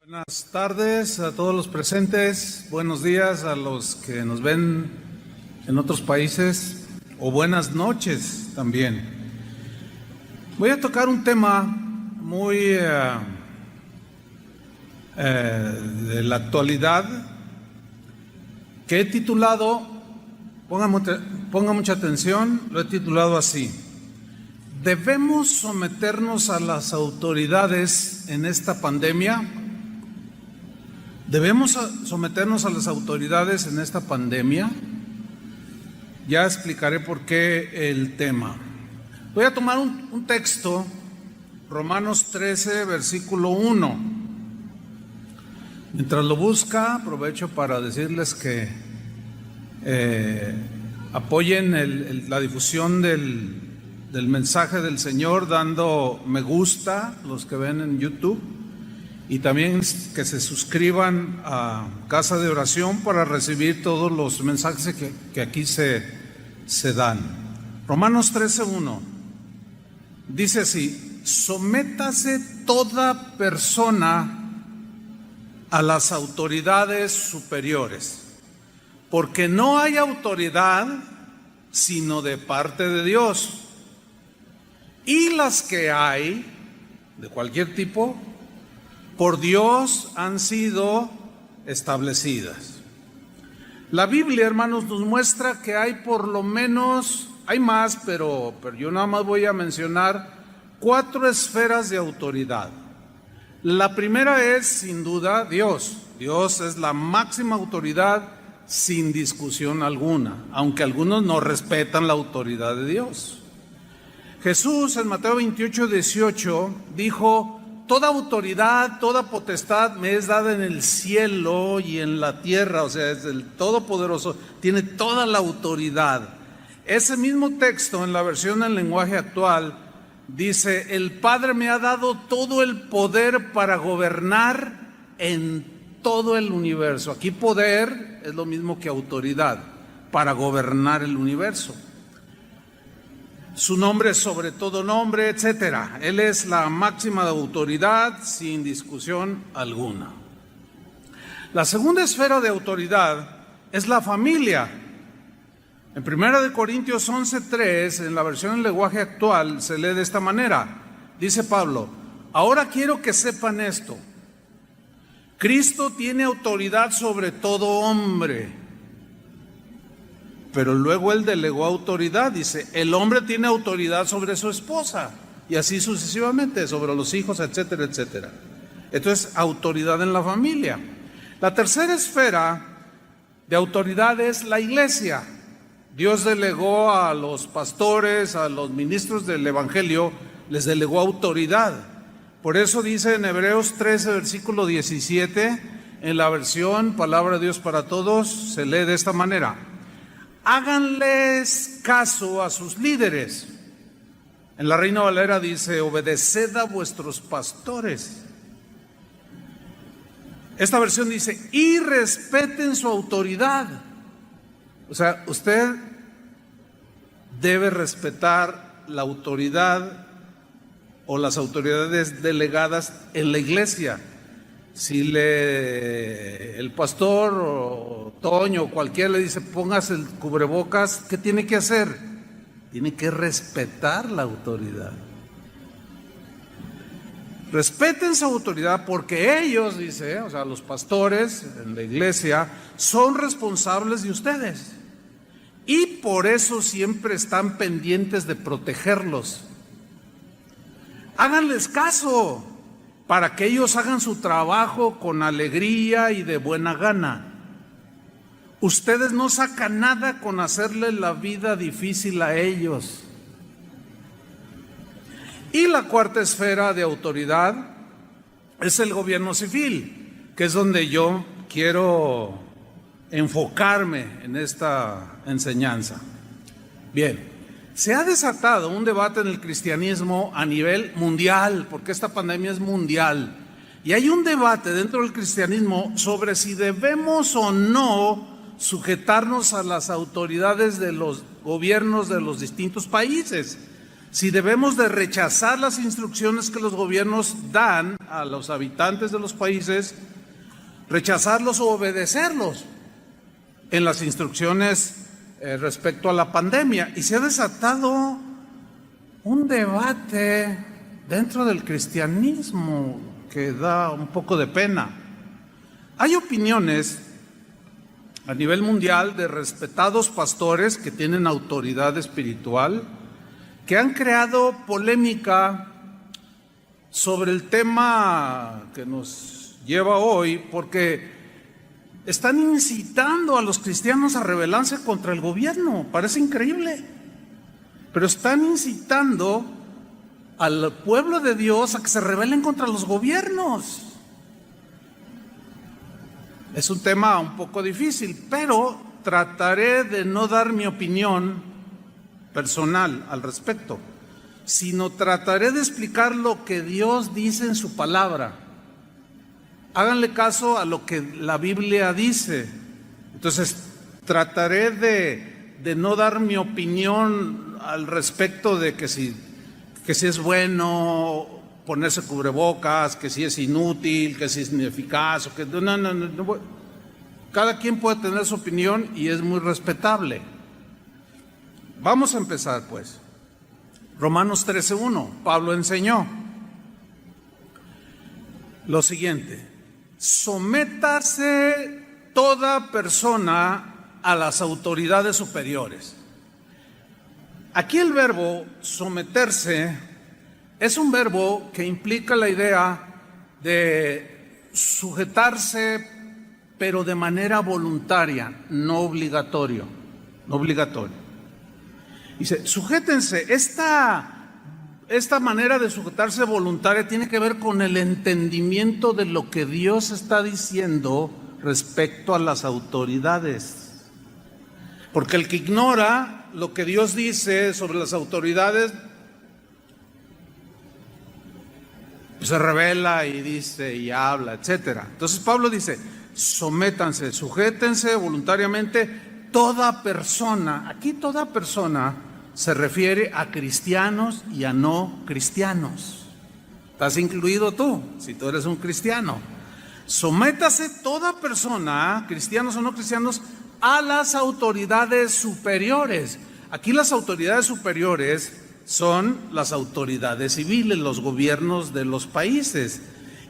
Buenas tardes a todos los presentes, buenos días a los que nos ven en otros países o buenas noches también. Voy a tocar un tema muy de la actualidad que he titulado, ponga mucha atención, lo he titulado así: ¿debemos someternos a las autoridades en esta pandemia? ¿Debemos someternos a las autoridades en esta pandemia? Ya explicaré por qué el tema. Voy a tomar un texto, Romanos 13, versículo 1. Mientras lo busca, aprovecho para decirles que apoyen la difusión del mensaje del Señor dando me gusta, los que ven en YouTube. Y también que se suscriban a Casa de Oración para recibir todos los mensajes que aquí se dan. Romanos 13:1 dice así: sométase toda persona a las autoridades superiores, porque no hay autoridad sino de parte de Dios, y las que hay, de cualquier tipo, por Dios han sido establecidas. La Biblia, hermanos, nos muestra que hay por lo menos, hay más, pero yo nada más voy a mencionar 4 esferas de autoridad. La primera es, sin duda, Dios. Dios es la máxima autoridad sin discusión alguna, aunque algunos no respetan la autoridad de Dios. Jesús en Mateo 28:18 dijo: toda autoridad, toda potestad me es dada en el cielo y en la tierra. O sea, es el Todopoderoso, tiene toda la autoridad. Ese mismo texto, en la versión en lenguaje actual, dice: el Padre me ha dado todo el poder para gobernar en todo el universo. Aquí poder es lo mismo que autoridad, para gobernar el universo. Su nombre es sobre todo nombre, etcétera. Él es la máxima autoridad sin discusión alguna. La segunda esfera de autoridad es la familia. En 1 Corintios 11:3, en la versión en lenguaje actual, se lee de esta manera. Dice Pablo: ahora quiero que sepan esto. Cristo tiene autoridad sobre todo hombre. Pero luego él delegó autoridad, dice: el hombre tiene autoridad sobre su esposa, y así sucesivamente, sobre los hijos, etcétera, etcétera. Entonces, autoridad en la familia. La tercera esfera de autoridad es la iglesia. Dios delegó a los pastores, a los ministros del evangelio, les delegó autoridad. Por eso dice en Hebreos 13, versículo 17, en la versión Palabra de Dios para Todos, se lee de esta manera: háganles caso a sus líderes. En la Reina Valera dice: obedeced a vuestros pastores. Esta versión dice: y respeten su autoridad. O sea, usted debe respetar la autoridad o las autoridades delegadas en la iglesia. Si el pastor o Toño o cualquiera le dice: póngase el cubrebocas, ¿qué tiene que hacer? Tiene que respetar la autoridad. Respeten su autoridad, porque ellos, dice, o sea, los pastores en la iglesia, son responsables de ustedes. Y por eso siempre están pendientes de protegerlos. Háganles caso, para que ellos hagan su trabajo con alegría y de buena gana. Ustedes no sacan nada con hacerle la vida difícil a ellos. Y la cuarta esfera de autoridad es el gobierno civil, que es donde yo quiero enfocarme en esta enseñanza. Bien. Se ha desatado un debate en el cristianismo a nivel mundial, porque esta pandemia es mundial. Y hay un debate dentro del cristianismo sobre si debemos o no sujetarnos a las autoridades de los gobiernos de los distintos países. si debemos de rechazar las instrucciones que los gobiernos dan a los habitantes de los países, rechazarlos o obedecerlos en las instrucciones respecto a la pandemia. Y se ha desatado un debate dentro del cristianismo que da un poco de pena. Hay opiniones a nivel mundial de respetados pastores que tienen autoridad espiritual, que han creado polémica sobre el tema que nos lleva hoy, porque están incitando a los cristianos a rebelarse contra el gobierno. Parece increíble, pero están incitando al pueblo de Dios a que se rebelen contra los gobiernos. Es un tema un poco difícil, pero trataré de no dar mi opinión personal al respecto, sino trataré de explicar lo que Dios dice en su palabra. Háganle caso a lo que la Biblia dice. Entonces, trataré de no dar mi opinión al respecto de que si es bueno ponerse cubrebocas, que si es inútil, que si es ineficaz, o que no. Cada quien puede tener su opinión y es muy respetable. Vamos a empezar pues. Romanos 13:1, Pablo enseñó lo siguiente: sométase toda persona a las autoridades superiores. Aquí el verbo someterse es un verbo que implica la idea de sujetarse, pero de manera voluntaria, no obligatorio. Dice, sujétense. Esta manera de sujetarse voluntaria tiene que ver con el entendimiento de lo que Dios está diciendo respecto a las autoridades. Porque el que ignora lo que Dios dice sobre las autoridades, pues se revela y dice y habla, etcétera. Entonces Pablo dice, sométanse, sujétense voluntariamente toda persona. Aquí toda persona se refiere a cristianos y a no cristianos. Estás incluido tú, si tú eres un cristiano. Sométase toda persona, cristianos o no cristianos, a las autoridades superiores. Aquí las autoridades superiores son las autoridades civiles, los gobiernos de los países.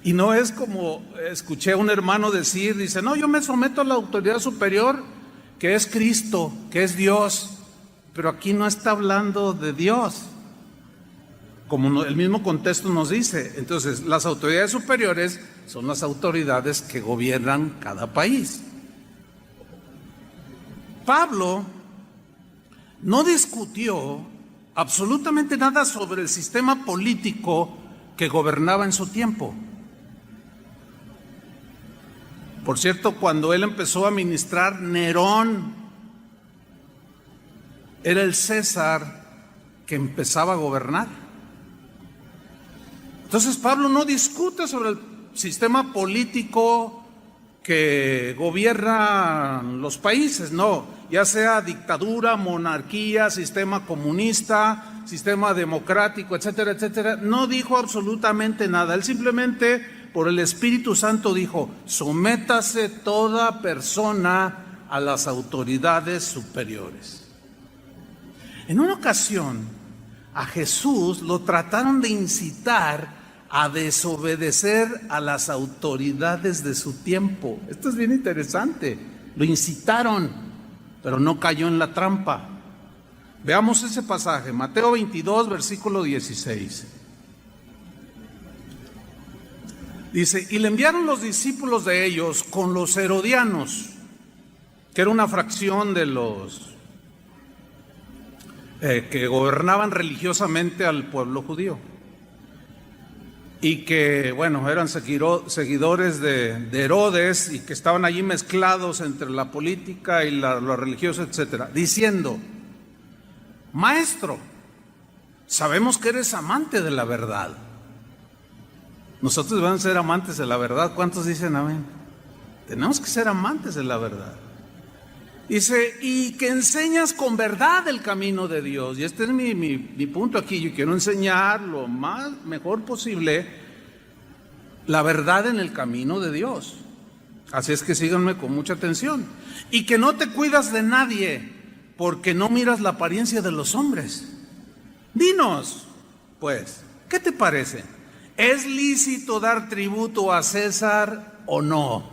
Y no es como escuché a un hermano decir, dice, no, yo me someto a la autoridad superior, que es Cristo, que es Dios. Pero aquí no está hablando de Dios, como el mismo contexto nos dice. Entonces, las autoridades superiores son las autoridades que gobiernan cada país. Pablo no discutió absolutamente nada sobre el sistema político que gobernaba en su tiempo. Por cierto, cuando él empezó a ministrar, Nerón era el César que empezaba a gobernar. Entonces Pablo no discute sobre el sistema político que gobierna los países, no, ya sea dictadura, monarquía, sistema comunista, sistema democrático, etcétera, etcétera. No dijo absolutamente nada. Él simplemente, por el Espíritu Santo, dijo, sométase toda persona a las autoridades superiores. En una ocasión, a Jesús lo trataron de incitar a desobedecer a las autoridades de su tiempo. Esto es bien interesante. Lo incitaron, pero no cayó en la trampa. Veamos ese pasaje, Mateo 22, versículo 16. Dice, y le enviaron los discípulos de ellos con los herodianos, que era una fracción de los que gobernaban religiosamente al pueblo judío. Y que, bueno, eran seguidores de Herodes y que estaban allí mezclados entre la política y lo religioso, etcétera, diciendo, Maestro, sabemos que eres amante de la verdad. Nosotros vamos a ser amantes de la verdad. ¿Cuántos dicen amén? Tenemos que ser amantes de la verdad. Dice, y que enseñas con verdad el camino de Dios. Y este es mi punto aquí. Yo quiero enseñar lo mejor posible la verdad en el camino de Dios. Así es que síganme con mucha atención. Y que no te cuidas de nadie, porque no miras la apariencia de los hombres. Dinos, pues, ¿qué te parece? ¿Es lícito dar tributo a César o no?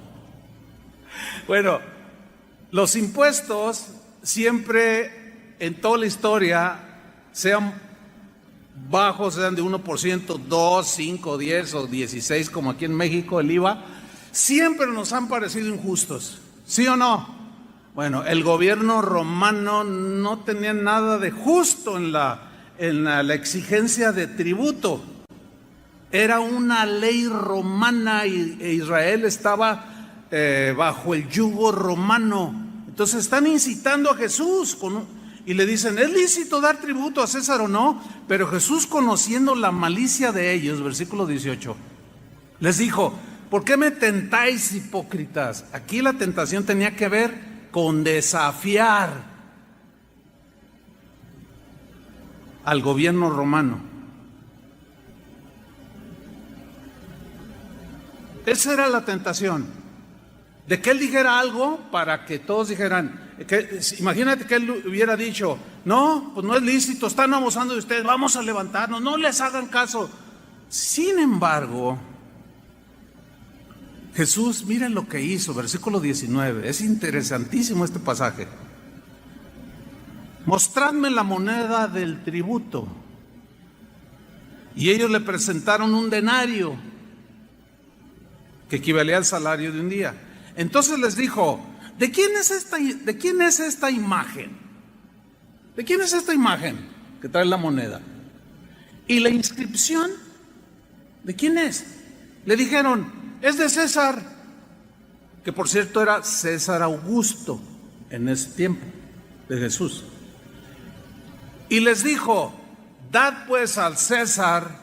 Bueno, los impuestos siempre en toda la historia, sean bajos, sean de 1%, 2, 5, 10 o 16, como aquí en México el IVA, siempre nos han parecido injustos, ¿sí o no? Bueno, el gobierno romano no tenía nada de justo en la exigencia de tributo. Era una ley romana e Israel estaba bajo el yugo romano. Entonces están incitando a Jesús y le dicen, ¿es lícito dar tributo a César o no? Pero Jesús, conociendo la malicia de ellos, versículo 18, les dijo, ¿por qué me tentáis, hipócritas? Aquí la tentación tenía que ver con desafiar al gobierno romano. Esa era la tentación, de que él dijera algo para que todos dijeran, imagínate que él hubiera dicho, no, pues no es lícito, están abusando de ustedes, vamos a levantarnos, no les hagan caso. Sin embargo, Jesús, miren lo que hizo, versículo 19, es interesantísimo este pasaje. Mostradme la moneda del tributo. Y ellos le presentaron un denario, que equivalía al salario de un día. Entonces les dijo, ¿de quién es esta imagen? ¿De quién es esta imagen que trae la moneda? ¿Y la inscripción? ¿De quién es? Le dijeron, es de César, que por cierto era César Augusto en ese tiempo de Jesús. Y les dijo, dad pues al César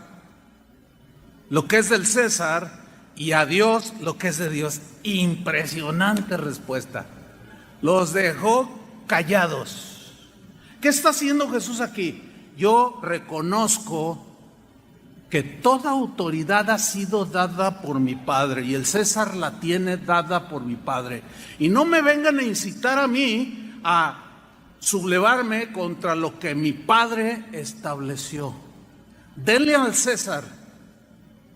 lo que es del César y a Dios lo que es de Dios. Impresionante respuesta. Los dejó callados. ¿Qué está haciendo Jesús aquí? Yo reconozco que toda autoridad ha sido dada por mi Padre y el César la tiene dada por mi Padre. Y no me vengan a incitar a mí a sublevarme contra lo que mi Padre estableció. Denle al César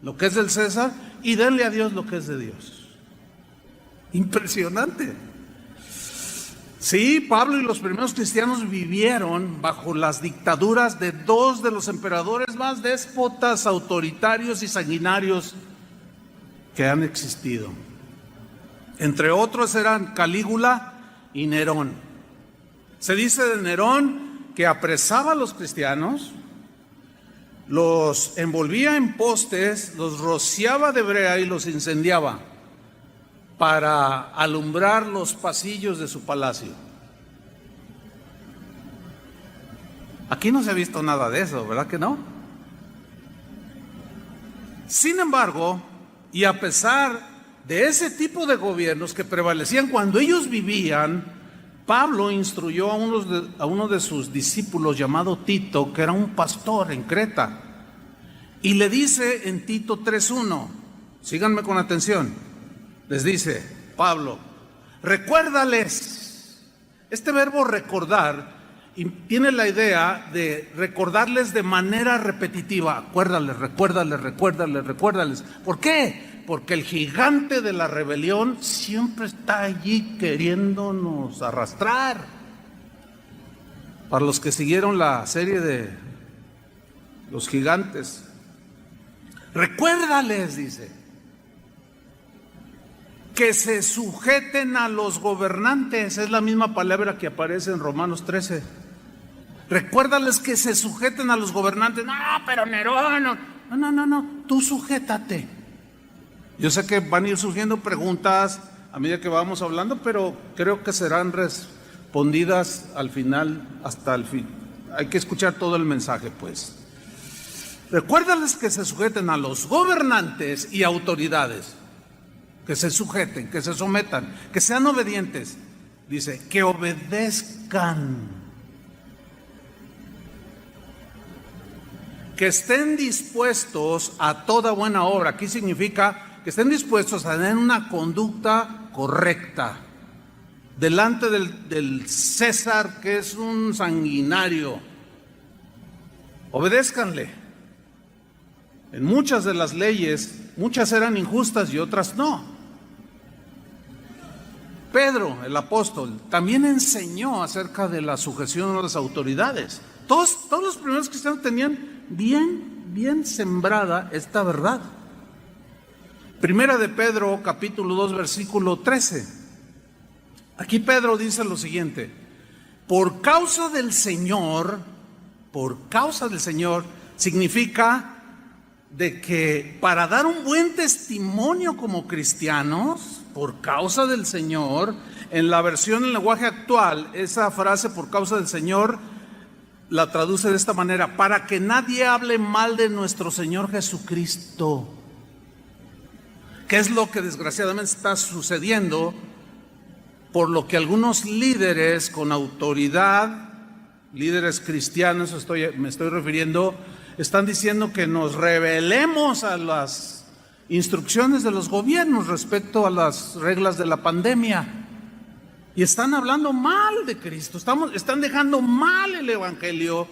lo que es del César y denle a Dios lo que es de Dios. Impresionante. Sí, Pablo y los primeros cristianos vivieron bajo las dictaduras de dos de los emperadores más déspotas, autoritarios y sanguinarios que han existido. Entre otros eran Calígula y Nerón. Se dice de Nerón que apresaba a los cristianos, los envolvía en postes, los rociaba de brea y los incendiaba para alumbrar los pasillos de su palacio. Aquí no se ha visto nada de eso, ¿verdad que no? Sin embargo, y a pesar de ese tipo de gobiernos que prevalecían cuando ellos vivían, Pablo instruyó a uno de sus discípulos llamado Tito, que era un pastor en Creta, y le dice en Tito 3:1, síganme con atención, les dice Pablo, recuérdales. Este verbo recordar tiene la idea de recordarles de manera repetitiva. Acuérdales, recuérdales, recuérdales, recuérdales. ¿Por qué? Porque el gigante de la rebelión siempre está allí queriéndonos arrastrar. Para los que siguieron la serie de los gigantes, recuérdales, dice, que se sujeten a los gobernantes. Es la misma palabra que aparece en Romanos 13. Recuérdales que se sujeten a los gobernantes. No, pero Nerón, no, tú sujétate. Yo sé que van a ir surgiendo preguntas a medida que vamos hablando, pero creo que serán respondidas al final, hasta el fin. Hay que escuchar todo el mensaje, pues. Recuérdales que se sujeten a los gobernantes y autoridades, que se sujeten, que se sometan, que sean obedientes. dice que obedezcan, que estén dispuestos a toda buena obra. Aquí significa que estén dispuestos a tener una conducta correcta delante del César, que es un sanguinario. Obedézcanle. En muchas de las leyes, muchas eran injustas y otras no. Pedro, el apóstol, también enseñó acerca de la sujeción a las autoridades. Todos los primeros cristianos tenían bien sembrada esta verdad. Primera de Pedro, capítulo 2, versículo 13. Aquí Pedro dice lo siguiente: por causa del Señor, significa de que para dar un buen testimonio como cristianos, por causa del Señor, en la versión en lenguaje actual, esa frase por causa del Señor la traduce de esta manera: para que nadie hable mal de nuestro Señor Jesucristo. ¿Qué es lo que desgraciadamente está sucediendo? Por lo que algunos líderes con autoridad, líderes cristianos me estoy refiriendo, están diciendo que nos rebelemos a las instrucciones de los gobiernos respecto a las reglas de la pandemia. Y están hablando mal de Cristo, están dejando mal el Evangelio.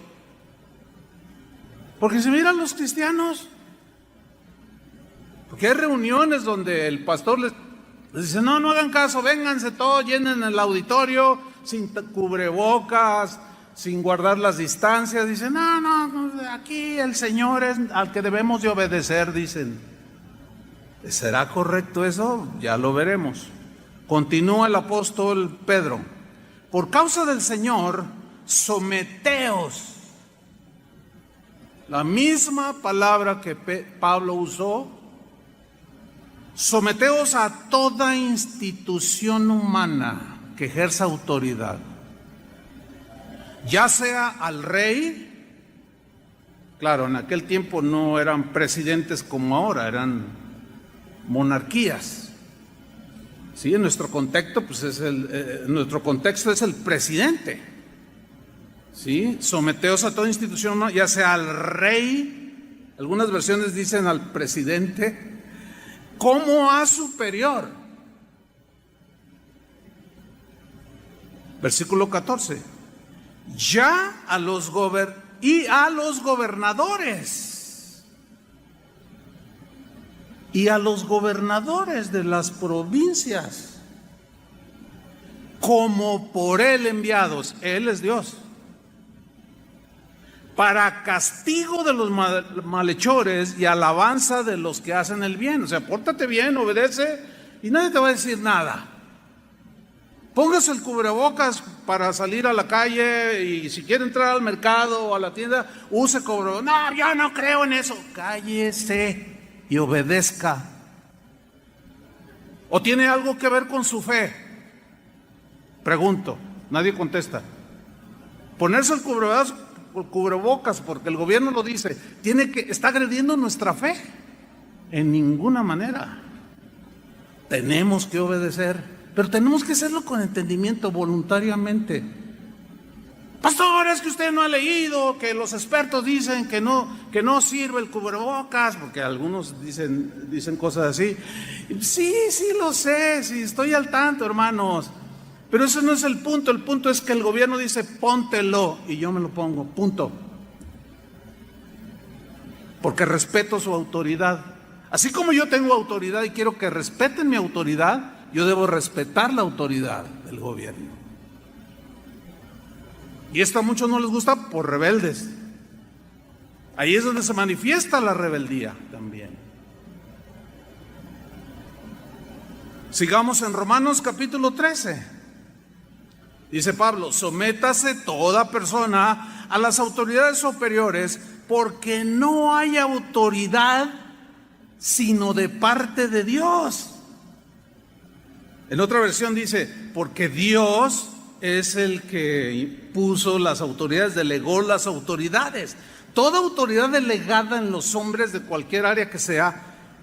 Porque si miran los cristianos, porque hay reuniones donde el pastor les dice: no hagan caso, vénganse todos, llenen el auditorio sin cubrebocas, sin guardar las distancias. Dicen: no, aquí el Señor es al que debemos de obedecer, dicen. ¿Será correcto eso? Ya lo veremos. Continúa el apóstol Pedro: por causa del Señor, someteos. La misma palabra que Pablo usó. Someteos a toda institución humana que ejerza autoridad, ya sea al rey. Claro, en aquel tiempo no eran presidentes como ahora, eran monarquías. Sí, en nuestro contexto, pues nuestro contexto es el presidente. Sí, someteos a toda institución humana, ya sea al rey, algunas versiones dicen al presidente, como a superior. Versículo 14. Ya a los gobernadores. Y a los gobernadores de las provincias, como por él enviados. Él es Dios. Para castigo de los malhechores y alabanza de los que hacen el bien. O sea, pórtate bien, obedece y nadie te va a decir nada. Póngase el cubrebocas para salir a la calle, y si quiere entrar al mercado o a la tienda, use cubrebocas. No, yo no creo en eso. Cállese y obedezca. ¿O tiene algo que ver con su fe? Pregunto, nadie contesta. Ponerse el cubrebocas porque el gobierno lo dice, está agrediendo nuestra fe. En ninguna manera. Tenemos que obedecer, pero tenemos que hacerlo con entendimiento, voluntariamente. Pastor, es que usted no ha leído que los expertos dicen que no sirve el cubrebocas, porque algunos dicen cosas así. Sí lo sé, sí estoy al tanto, hermanos. Pero ese no es el punto. El punto es que el gobierno dice: póntelo, y yo me lo pongo, punto. Porque respeto su autoridad. Así como yo tengo autoridad y quiero que respeten mi autoridad, yo debo respetar la autoridad del gobierno. Y esto a muchos no les gusta por rebeldes. Ahí es donde se manifiesta la rebeldía también. Sigamos en Romanos capítulo 13. Dice Pablo: sométase toda persona a las autoridades superiores, porque no hay autoridad sino de parte de Dios. En otra versión dice: porque Dios es el que puso las autoridades, delegó las autoridades. Toda autoridad delegada en los hombres de cualquier área que sea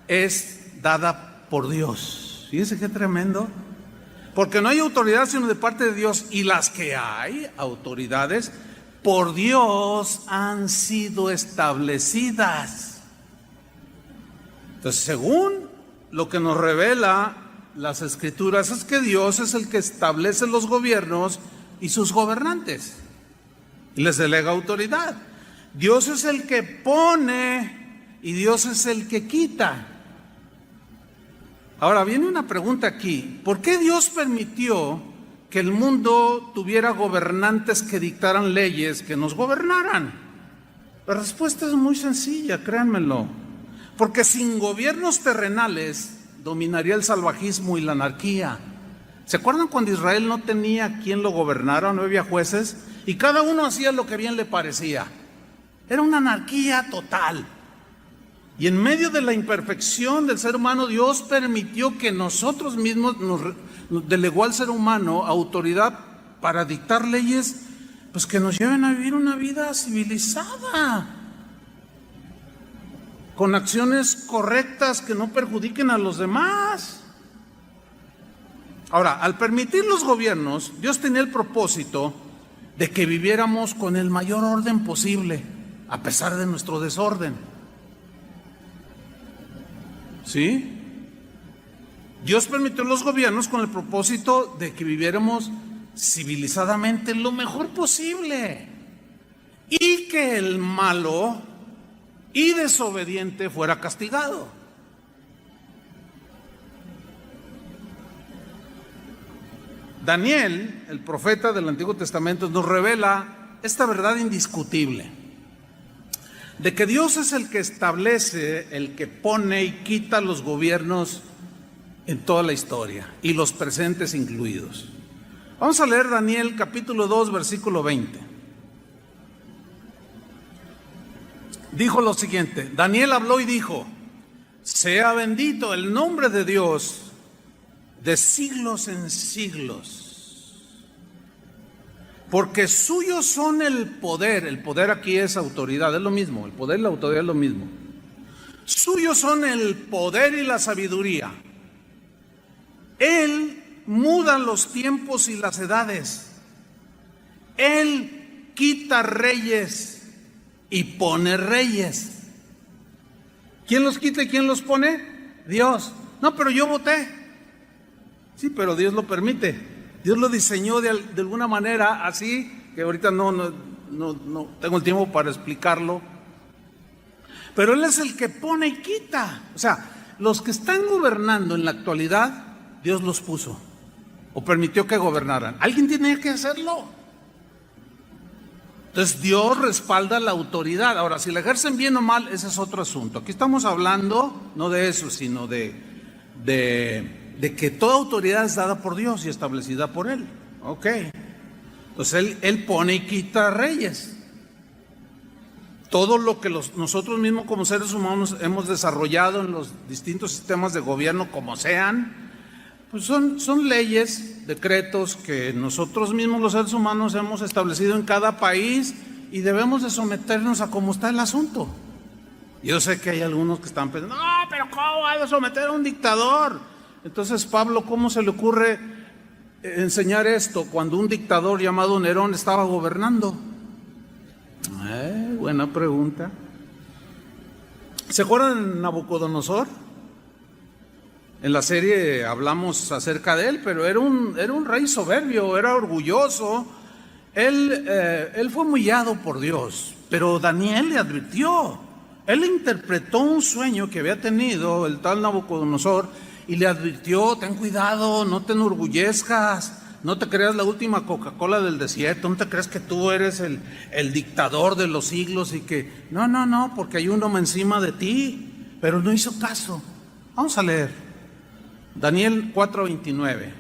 es dada por Dios. Fíjense qué tremendo. Porque no hay autoridad sino de parte de Dios, y las que hay, autoridades, por Dios han sido establecidas. Entonces, según lo que nos revela las Escrituras, es que Dios es el que establece los gobiernos y sus gobernantes, y les delega autoridad. Dios es el que pone y Dios es el que quita. Ahora viene una pregunta aquí: ¿por qué Dios permitió que el mundo tuviera gobernantes que dictaran leyes que nos gobernaran? La respuesta es muy sencilla, créanmelo. Porque sin gobiernos terrenales dominaría el salvajismo y la anarquía. ¿Se acuerdan cuando Israel no tenía quien lo gobernara, no había jueces? Y cada uno hacía lo que bien le parecía. Era una anarquía total. Y en medio de la imperfección del ser humano, Dios permitió que nosotros mismos nos delegó al ser humano autoridad para dictar leyes, pues que nos lleven a vivir una vida civilizada, con acciones correctas que no perjudiquen a los demás. Ahora, al permitir los gobiernos, Dios tenía el propósito de que viviéramos con el mayor orden posible, a pesar de nuestro desorden. ¿Sí? Dios permitió los gobiernos con el propósito de que viviéramos civilizadamente lo mejor posible, y que el malo y desobediente fuera castigado. Daniel, el profeta del Antiguo Testamento, nos revela esta verdad indiscutible, de que Dios es el que establece, el que pone y quita los gobiernos en toda la historia, y los presentes incluidos. Vamos a leer Daniel capítulo 2, versículo 20. Dijo lo siguiente: Daniel habló y dijo: sea bendito el nombre de Dios de siglos en siglos, porque suyos son el poder aquí es autoridad, es lo mismo, el poder y la autoridad es lo mismo. Suyos son el poder y la sabiduría. Él muda los tiempos y las edades. Él quita reyes y pone reyes. ¿Quién los quita y quién los pone? Dios. No, pero yo voté. Sí, pero Dios lo permite. Dios lo diseñó de alguna manera así, que ahorita no tengo el tiempo para explicarlo. Pero Él es el que pone y quita. O sea, los que están gobernando en la actualidad, Dios los puso o permitió que gobernaran. Alguien tiene que hacerlo. Entonces Dios respalda la autoridad. Ahora, si la ejercen bien o mal, ese es otro asunto. Aquí estamos hablando no de eso, sino de que toda autoridad es dada por Dios y establecida por Él. Ok. Entonces Él pone y quita reyes. Todo lo que nosotros mismos como seres humanos hemos desarrollado en los distintos sistemas de gobierno, como sean, pues son leyes, decretos que nosotros mismos los seres humanos hemos establecido en cada país, y debemos de someternos a cómo está el asunto. Yo sé que hay algunos que están pensando: no, pero ¿cómo hay de someter a un dictador? Entonces, Pablo, ¿cómo se le ocurre enseñar esto cuando un dictador llamado Nerón estaba gobernando? Buena pregunta. ¿Se acuerdan de Nabucodonosor? En la serie hablamos acerca de él, pero era un rey soberbio, era orgulloso. Él fue humillado por Dios, pero Daniel le advirtió. Él interpretó un sueño que había tenido el tal Nabucodonosor y le advirtió: ten cuidado, no te enorgullezcas, no te creas la última Coca-Cola del desierto, no te creas que tú eres el dictador de los siglos y que no, porque hay uno encima de ti. Pero no hizo caso. Vamos a leer Daniel 4:29.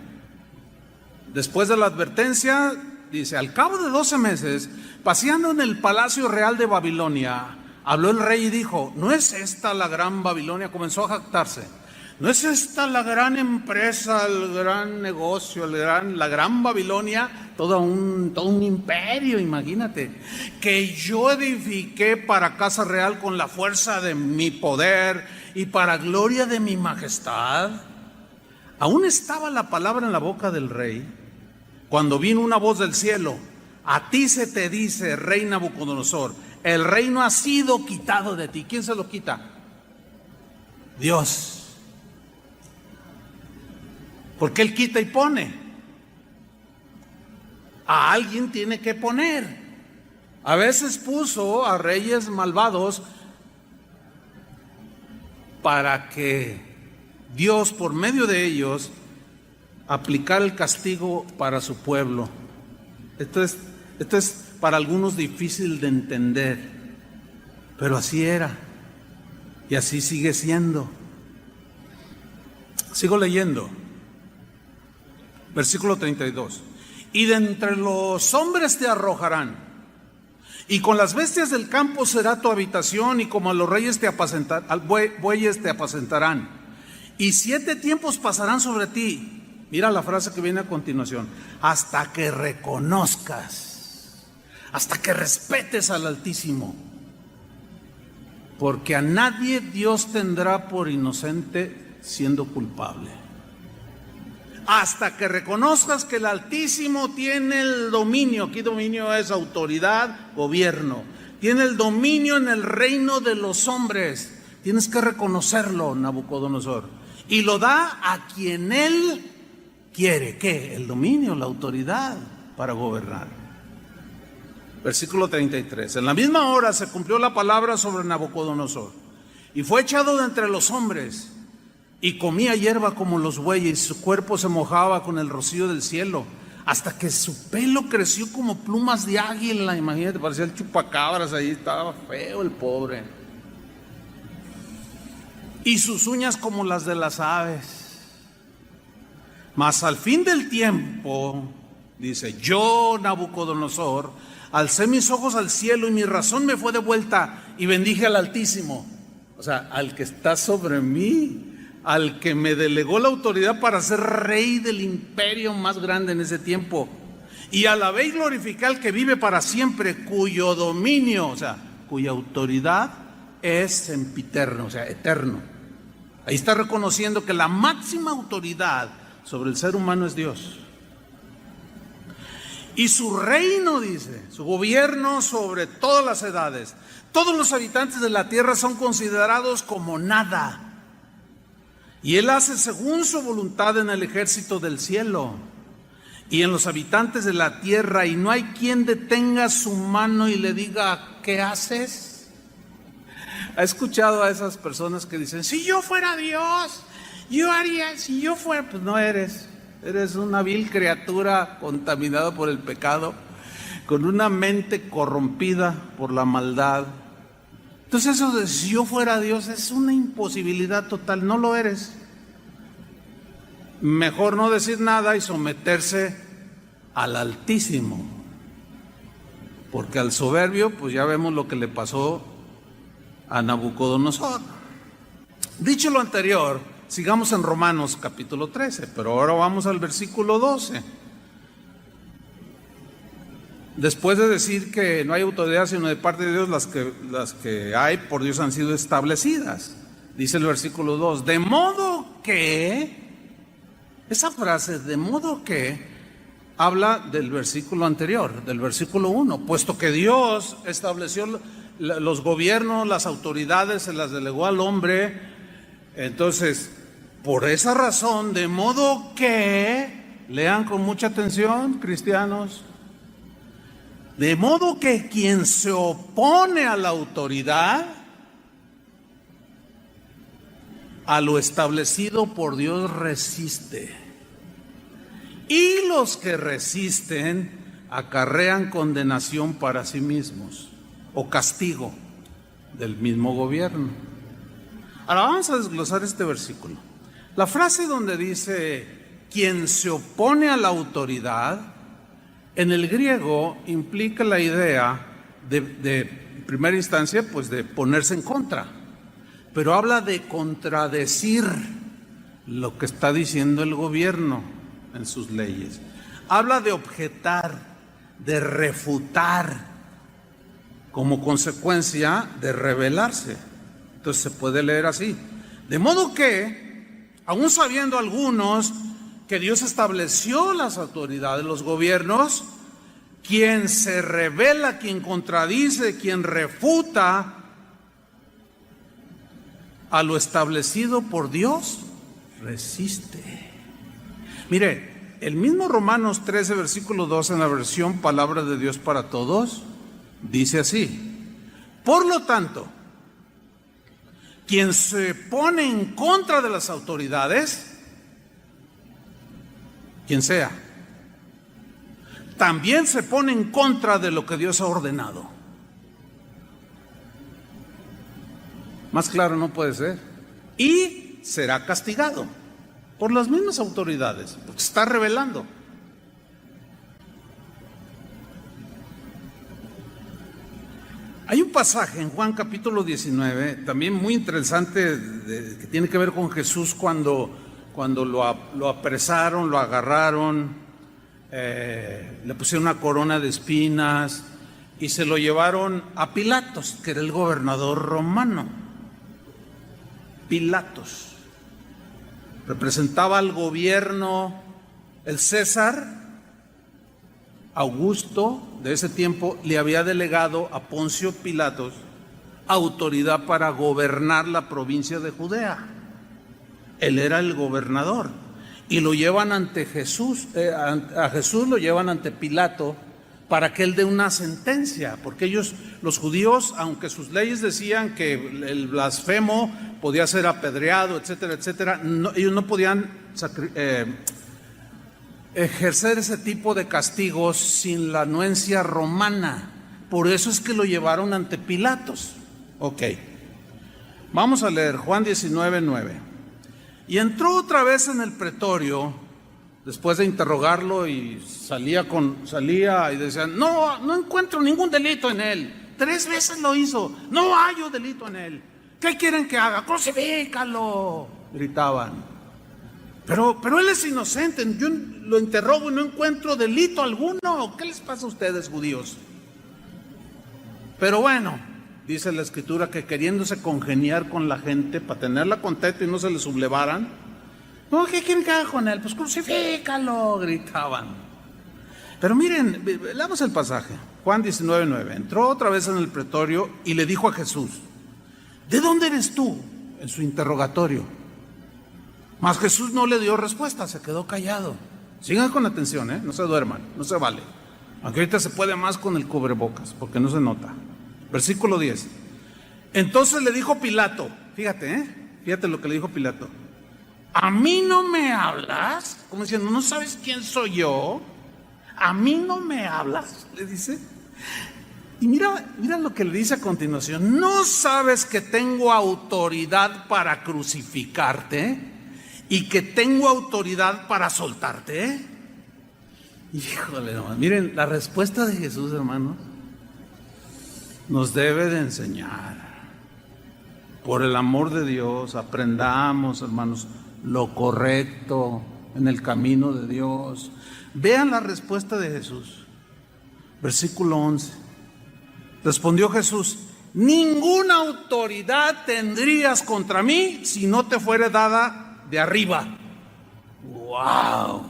Después de la advertencia, dice: al cabo de 12 meses, paseando en el palacio real de Babilonia, habló el rey y dijo: ¿no es esta la gran Babilonia? Comenzó a jactarse. ¿No es esta la gran empresa, el gran negocio, la gran Babilonia? Todo un imperio, imagínate, que yo edifiqué para casa real con la fuerza de mi poder y para gloria de mi majestad. Aún estaba la palabra en la boca del rey, cuando vino una voz del cielo: a ti se te dice, rey Nabucodonosor, el reino ha sido quitado de ti. ¿Quién se lo quita? Dios. Porque Él quita y pone. A alguien tiene que poner. A veces puso a reyes malvados para que Dios, por medio de ellos, aplicara el castigo para su pueblo. Esto es para algunos difícil de entender, pero así era y así sigue siendo. Sigo leyendo. Versículo 32. Y de entre los hombres te arrojarán, y con las bestias del campo será tu habitación, y como a los reyes bueyes te apacentarán. Y 7 tiempos pasarán sobre ti. Mira la frase que viene a continuación: hasta que reconozcas, hasta que respetes al Altísimo, porque a nadie Dios tendrá por inocente siendo culpable. Hasta que reconozcas que el Altísimo tiene el dominio. Aquí dominio es autoridad, gobierno. Tiene el dominio en el reino de los hombres. Tienes que reconocerlo, Nabucodonosor. Y lo da a quien Él quiere. ¿Qué? El dominio, la autoridad para gobernar. Versículo 33. En la misma hora se cumplió la palabra sobre Nabucodonosor, y fue echado de entre los hombres, y comía hierba como los bueyes, y su cuerpo se mojaba con el rocío del cielo, hasta que su pelo creció como plumas de águila. Imagínate, parecía el chupacabras ahí, estaba feo el pobre. Y sus uñas como las de las aves. Mas al fin del tiempo, dice, yo, Nabucodonosor, alcé mis ojos al cielo, y mi razón me fue devuelta, y bendije al Altísimo. O sea, al que está sobre mí, al que me delegó la autoridad para ser rey del imperio más grande en ese tiempo. Y alabé y glorifiqué al que vive para siempre, cuyo dominio, o sea, cuya autoridad es sempiterno, o sea, eterno. Ahí está reconociendo que la máxima autoridad sobre el ser humano es Dios. Y su reino, dice, su gobierno sobre todas las edades. Todos los habitantes de la tierra son considerados como nada. Y Él hace según su voluntad en el ejército del cielo y en los habitantes de la tierra, y no hay quien detenga su mano y le diga, ¿qué haces? ¿Ha escuchado a esas personas que dicen, si yo fuera Dios, yo haría, si yo fuera? Pues no eres. Eres una vil criatura contaminada por el pecado, con una mente corrompida por la maldad. Entonces eso de si yo fuera Dios es una imposibilidad total, no lo eres. Mejor no decir nada y someterse al Altísimo, porque al soberbio pues ya vemos lo que le pasó a Nabucodonosor. Dicho lo anterior, sigamos en Romanos capítulo 13, pero ahora vamos al versículo 12. Después de decir que no hay autoridad sino de parte de Dios, las que hay por Dios han sido establecidas. Dice el versículo 2, de modo que, esa frase, de modo que, habla del versículo anterior, del versículo 1, puesto que Dios estableció los gobiernos, las autoridades, se las delegó al hombre. Entonces, por esa razón, de modo que, lean con mucha atención, cristianos, de modo que quien se opone a la autoridad, a lo establecido por Dios resiste. Y los que resisten acarrean condenación para sí mismos, o castigo del mismo gobierno. Ahora vamos a desglosar este versículo. La frase donde dice, quien se opone a la autoridad, en el griego implica la idea de primera instancia, pues de ponerse en contra, pero habla de contradecir lo que está diciendo el gobierno en sus leyes. Habla de objetar, de refutar, como consecuencia de rebelarse. Entonces se puede leer así: de modo que aún sabiendo algunos que Dios estableció las autoridades, los gobiernos, quien se revela, quien contradice, quien refuta a lo establecido por Dios, resiste. Mire, el mismo Romanos 13, versículo 2, en la versión Palabra de Dios para Todos, dice así: por lo tanto, quien se pone en contra de las autoridades, quien sea, también se pone en contra de lo que Dios ha ordenado. Más claro no puede ser. Y será castigado por las mismas autoridades, porque se está rebelando. Hay un pasaje en Juan capítulo 19, también muy interesante, que tiene que ver con Jesús cuando lo apresaron, lo agarraron, le pusieron una corona de espinas y se lo llevaron a Pilatos, que era el gobernador romano. Pilatos representaba al gobierno, el César Augusto de ese tiempo le había delegado a Poncio Pilatos autoridad para gobernar la provincia de Judea. Él era el gobernador y lo llevan ante Jesús, a Jesús lo llevan ante Pilato para que él dé una sentencia, porque ellos, los judíos, aunque sus leyes decían que el blasfemo podía ser apedreado, etcétera, etcétera, ellos no podían ejercer ese tipo de castigos sin la anuencia romana. Por eso es que lo llevaron ante Pilatos. Ok, vamos a leer Juan 19, 9. Y entró otra vez en el pretorio, después de interrogarlo, y salía y decía: no encuentro ningún delito en él. 3 veces lo hizo, no hallo delito en él. ¿Qué quieren que haga? Crucifícalo, gritaban. Pero él es inocente, yo lo interrogo y no encuentro delito alguno. ¿Qué les pasa a ustedes, judíos? Pero bueno, dice la Escritura que queriéndose congeniar con la gente para tenerla contenta y no se le sublevaran, no, ¿qué quieren que haga con él? Pues crucifícalo, gritaban. Pero miren, leamos el pasaje, Juan 19, 9. Entró otra vez en el pretorio y le dijo a Jesús: ¿de dónde eres tú? En su interrogatorio. Mas Jesús no le dio respuesta, se quedó callado. Sigan con atención, no se duerman, no se vale. Aunque ahorita se puede más con el cubrebocas, porque no se nota. Versículo 10. Entonces le dijo Pilato, fíjate lo que le dijo Pilato: ¿a mí no me hablas? Como diciendo, ¿no sabes quién soy yo? ¿A mí no me hablas?, le dice. Y mira lo que le dice a continuación: ¿no sabes que tengo autoridad para crucificarte y que tengo autoridad para soltarte? Híjole, hermano. Miren, la respuesta de Jesús, hermanos, nos debe de enseñar. Por el amor de Dios, aprendamos, hermanos, lo correcto en el camino de Dios. Vean la respuesta de Jesús. Versículo 11. Respondió Jesús: ninguna autoridad tendrías contra mí si no te fuera dada de arriba. ¡Wow!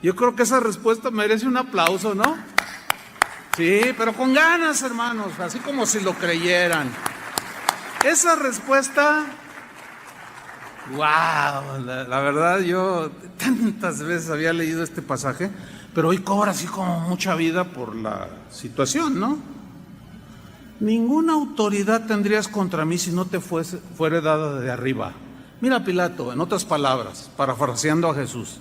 Yo creo que esa respuesta merece un aplauso, ¿no? Sí, pero con ganas, hermanos, así como si lo creyeran. Esa respuesta, ¡wow! La verdad, yo tantas veces había leído este pasaje, pero hoy cobra así como mucha vida por la situación, ¿no? Ninguna autoridad tendrías contra mí si no te fuera dada de arriba. Mira, Pilato, en otras palabras, parafraseando a Jesús: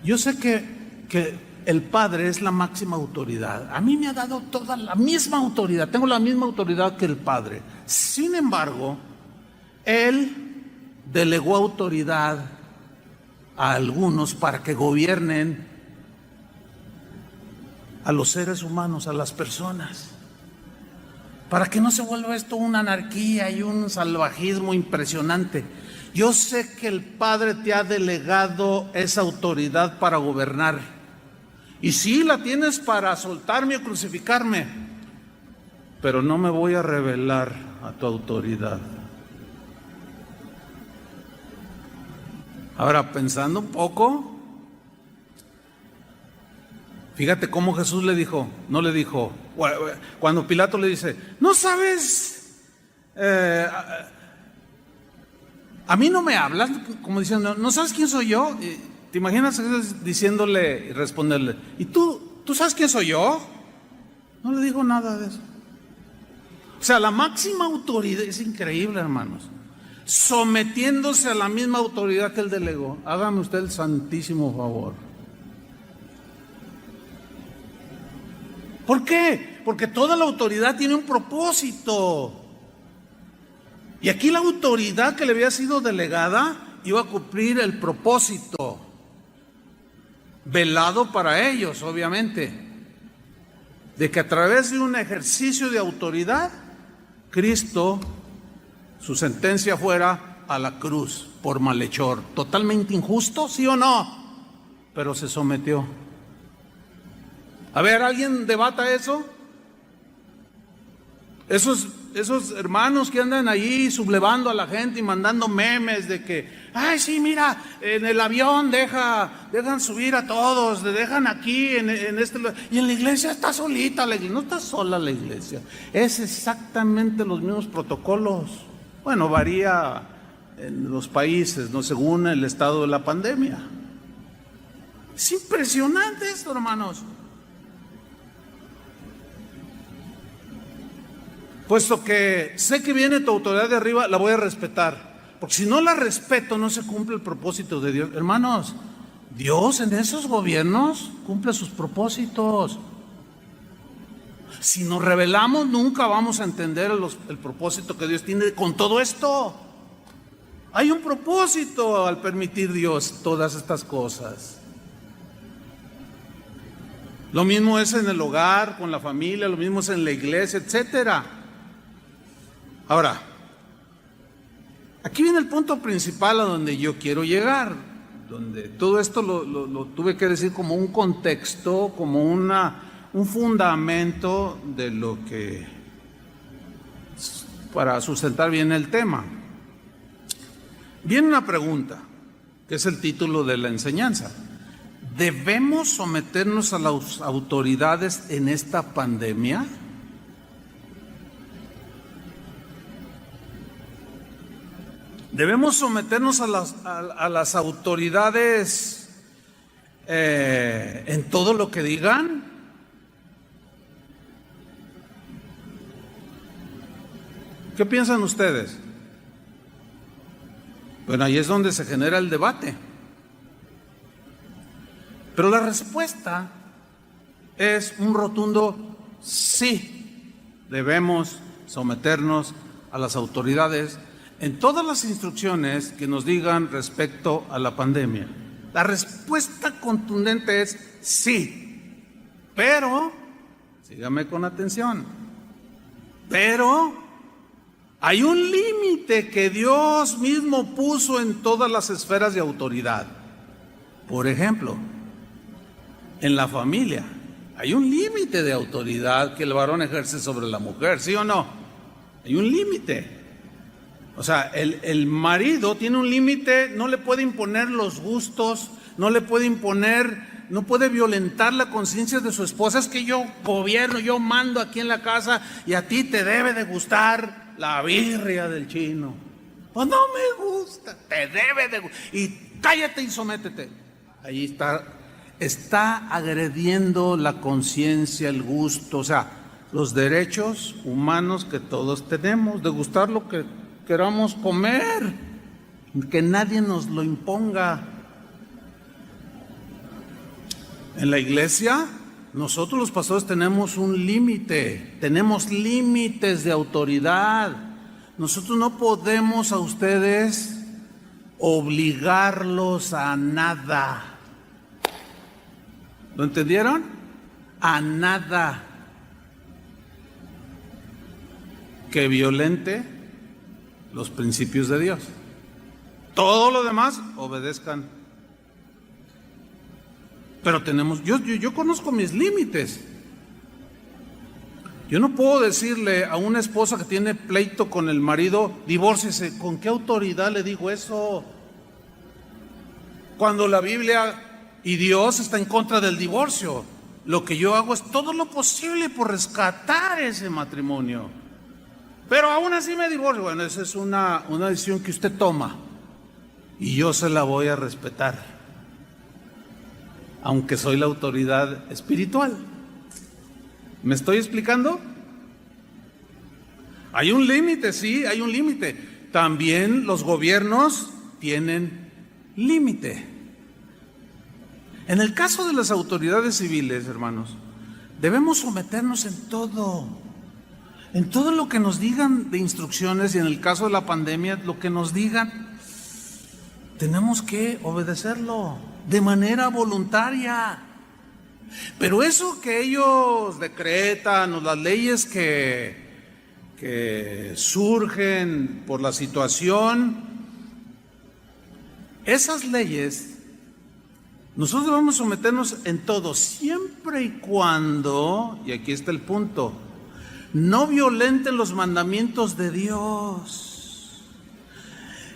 yo sé que el Padre es la máxima autoridad. A mí me ha dado toda la misma autoridad, tengo la misma autoridad que el Padre. Sin embargo, Él delegó autoridad a algunos para que gobiernen a los seres humanos, a las personas, para que no se vuelva esto una anarquía y un salvajismo impresionante. Yo sé que el Padre te ha delegado esa autoridad para gobernar, y sí la tienes para soltarme o crucificarme, pero no me voy a rebelar a tu autoridad. Ahora, pensando un poco, fíjate cómo Jesús le dijo, no le dijo, cuando Pilato le dice, no sabes, a mí no me hablas, como diciendo, ¿no sabes quién soy yo? ¿Te imaginas diciéndole y responderle, ¿y tú sabes quién soy yo? No le dijo nada de eso. O sea, la máxima autoridad, es increíble, hermanos, sometiéndose a la misma autoridad que él delegó. Hágame usted el santísimo favor. ¿Por qué? Porque toda la autoridad tiene un propósito. Y aquí la autoridad que le había sido delegada iba a cumplir el propósito, velado para ellos, obviamente, de que a través de un ejercicio de autoridad, Cristo, su sentencia fuera a la cruz por malhechor. Totalmente injusto, ¿sí o no? Pero se sometió. A ver, ¿alguien debata eso? Esos hermanos que andan allí sublevando a la gente y mandando memes de que, ay, sí, mira, en el avión dejan subir a todos, dejan aquí, en este lugar, y en la iglesia está solita la iglesia. No está sola la iglesia, es exactamente los mismos protocolos. Bueno, varía en los países, ¿no? Según el estado de la pandemia. Es impresionante esto, hermanos. Puesto que sé que viene tu autoridad de arriba, la voy a respetar. Porque si no la respeto, no se cumple el propósito de Dios. Hermanos, Dios en esos gobiernos cumple sus propósitos. Si nos rebelamos, nunca vamos a entender el propósito que Dios tiene con todo esto. Hay un propósito al permitir Dios todas estas cosas. Lo mismo es en el hogar, con la familia, lo mismo es en la iglesia, etcétera. Ahora, aquí viene el punto principal a donde yo quiero llegar, donde todo esto lo tuve que decir como un contexto, como un fundamento de lo que, para sustentar bien el tema. Viene una pregunta, que es el título de la enseñanza. ¿Debemos someternos a las autoridades en esta pandemia? ¿Debemos someternos a las autoridades en todo lo que digan? ¿Qué piensan ustedes? Bueno, ahí es donde se genera el debate. Pero la respuesta es un rotundo sí. Debemos someternos a las autoridades en todas las instrucciones que nos digan respecto a la pandemia. La respuesta contundente es sí. Pero, sígame con atención, pero hay un límite que Dios mismo puso en todas las esferas de autoridad. Por ejemplo, en la familia hay un límite de autoridad que el varón ejerce sobre la mujer, ¿sí o no? Hay un límite. O sea, el marido tiene un límite, no le puede imponer los gustos, no le puede imponer, no puede violentar la conciencia de su esposa. Es que yo gobierno, yo mando aquí en la casa y a ti te debe de gustar la birria del chino. Pues no me gusta, te debe de gustar. Y cállate y sométete. Ahí está agrediendo la conciencia, el gusto, o sea, los derechos humanos que todos tenemos de gustar lo que queramos comer, que nadie nos lo imponga. En la iglesia, nosotros los pastores tenemos un límite, tenemos límites de autoridad. Nosotros no podemos a ustedes obligarlos a nada. ¿Lo entendieron? A nada que violente los principios de Dios. Todo lo demás, obedezcan. Pero yo conozco mis límites. Yo no puedo decirle a una esposa que tiene pleito con el marido, divórciese. ¿Con qué autoridad le digo eso? Cuando la Biblia y Dios está en contra del divorcio, lo que yo hago es todo lo posible por rescatar ese matrimonio. Pero aún así me divorcio. Bueno, esa es una decisión que usted toma y yo se la voy a respetar, aunque soy la autoridad espiritual. ¿Me estoy explicando? Hay un límite, sí, hay un límite. También los gobiernos tienen límite. En el caso de las autoridades civiles, hermanos, debemos someternos en todo lo que nos digan de instrucciones, y en el caso de la pandemia, lo que nos digan, tenemos que obedecerlo de manera voluntaria. Pero eso que ellos decretan, o las leyes que surgen por la situación, esas leyes, nosotros debemos someternos en todo, siempre y cuando, y aquí está el punto, no violenten los mandamientos de Dios.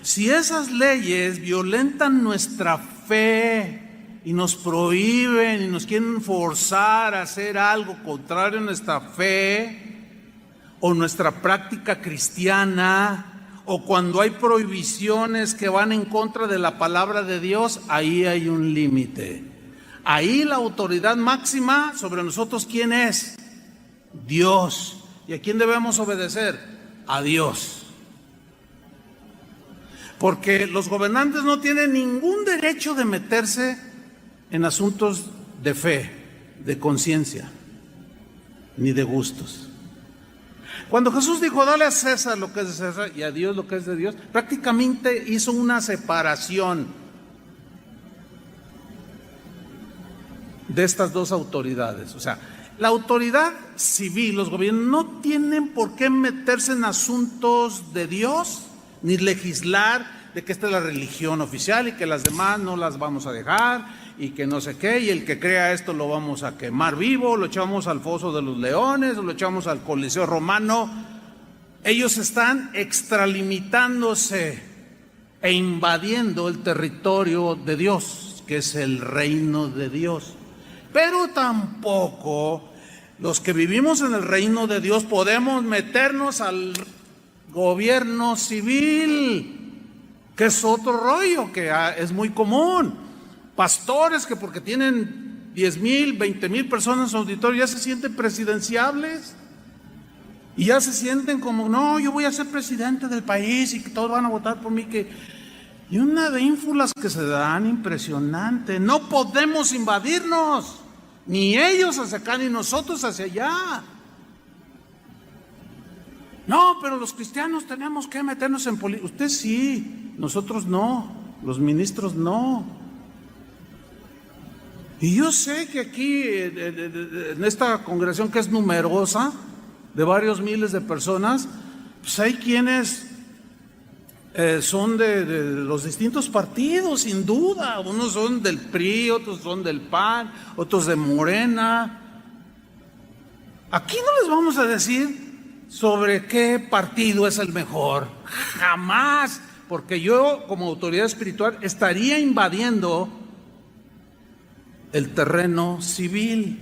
Si esas leyes violentan nuestra fe y nos prohíben y nos quieren forzar a hacer algo contrario a nuestra fe o nuestra práctica cristiana, o cuando hay prohibiciones que van en contra de la palabra de Dios, ahí hay un límite. Ahí la autoridad máxima sobre nosotros, ¿quién es? Dios. ¿Y a quién debemos obedecer? A Dios. Porque los gobernantes no tienen ningún derecho de meterse en asuntos de fe, de conciencia, ni de gustos. Cuando Jesús dijo, dale a César lo que es de César y a Dios lo que es de Dios, prácticamente hizo una separación de estas dos autoridades. O sea, la autoridad civil, los gobiernos, no tienen por qué meterse en asuntos de Dios, ni legislar de que esta es la religión oficial y que las demás no las vamos a dejar y que no sé qué, y el que crea esto lo vamos a quemar vivo, lo echamos al foso de los leones, o lo echamos al Coliseo Romano. Ellos están extralimitándose e invadiendo el territorio de Dios, que es el reino de Dios. Pero tampoco los que vivimos en el reino de Dios podemos meternos al gobierno civil, que es otro rollo que es muy común. Pastores que porque tienen 10,000, 20,000 personas en su auditorio ya se sienten presidenciables y ya se sienten como, no, yo voy a ser presidente del país y que todos van a votar por mí. Y una de ínfulas que se dan impresionante. No podemos invadirnos, ni ellos hacia acá ni nosotros hacia allá. No, pero los cristianos tenemos que meternos en política. Usted sí, nosotros no, los ministros no. Y yo sé que aquí, en esta congregación que es numerosa, de varios miles de personas, pues hay quienes son de los distintos partidos, sin duda. Unos son del PRI, otros son del PAN, otros de Morena. Aquí no les vamos a decir sobre qué partido es el mejor, jamás, porque yo como autoridad espiritual estaría invadiendo el terreno civil,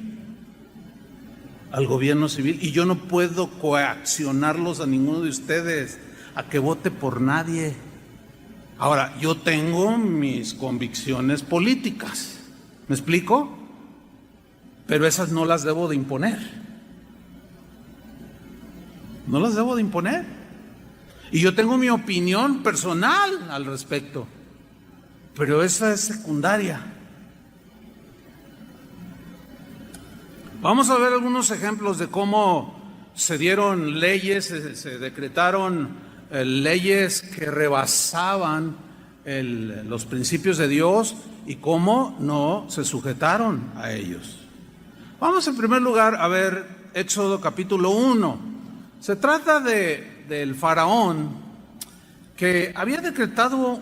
al gobierno civil, y yo no puedo coaccionarlos a ninguno de ustedes a que vote por nadie. Ahora, yo tengo mis convicciones políticas, ¿me explico? Pero esas no las debo de imponer. No las debo de imponer. Y yo tengo mi opinión personal al respecto, pero esa es secundaria. Vamos a ver algunos ejemplos de cómo se dieron leyes, se decretaron leyes que rebasaban los principios de Dios y cómo no se sujetaron a ellos. Vamos en primer lugar a ver Éxodo capítulo 1. Se trata del faraón que había decretado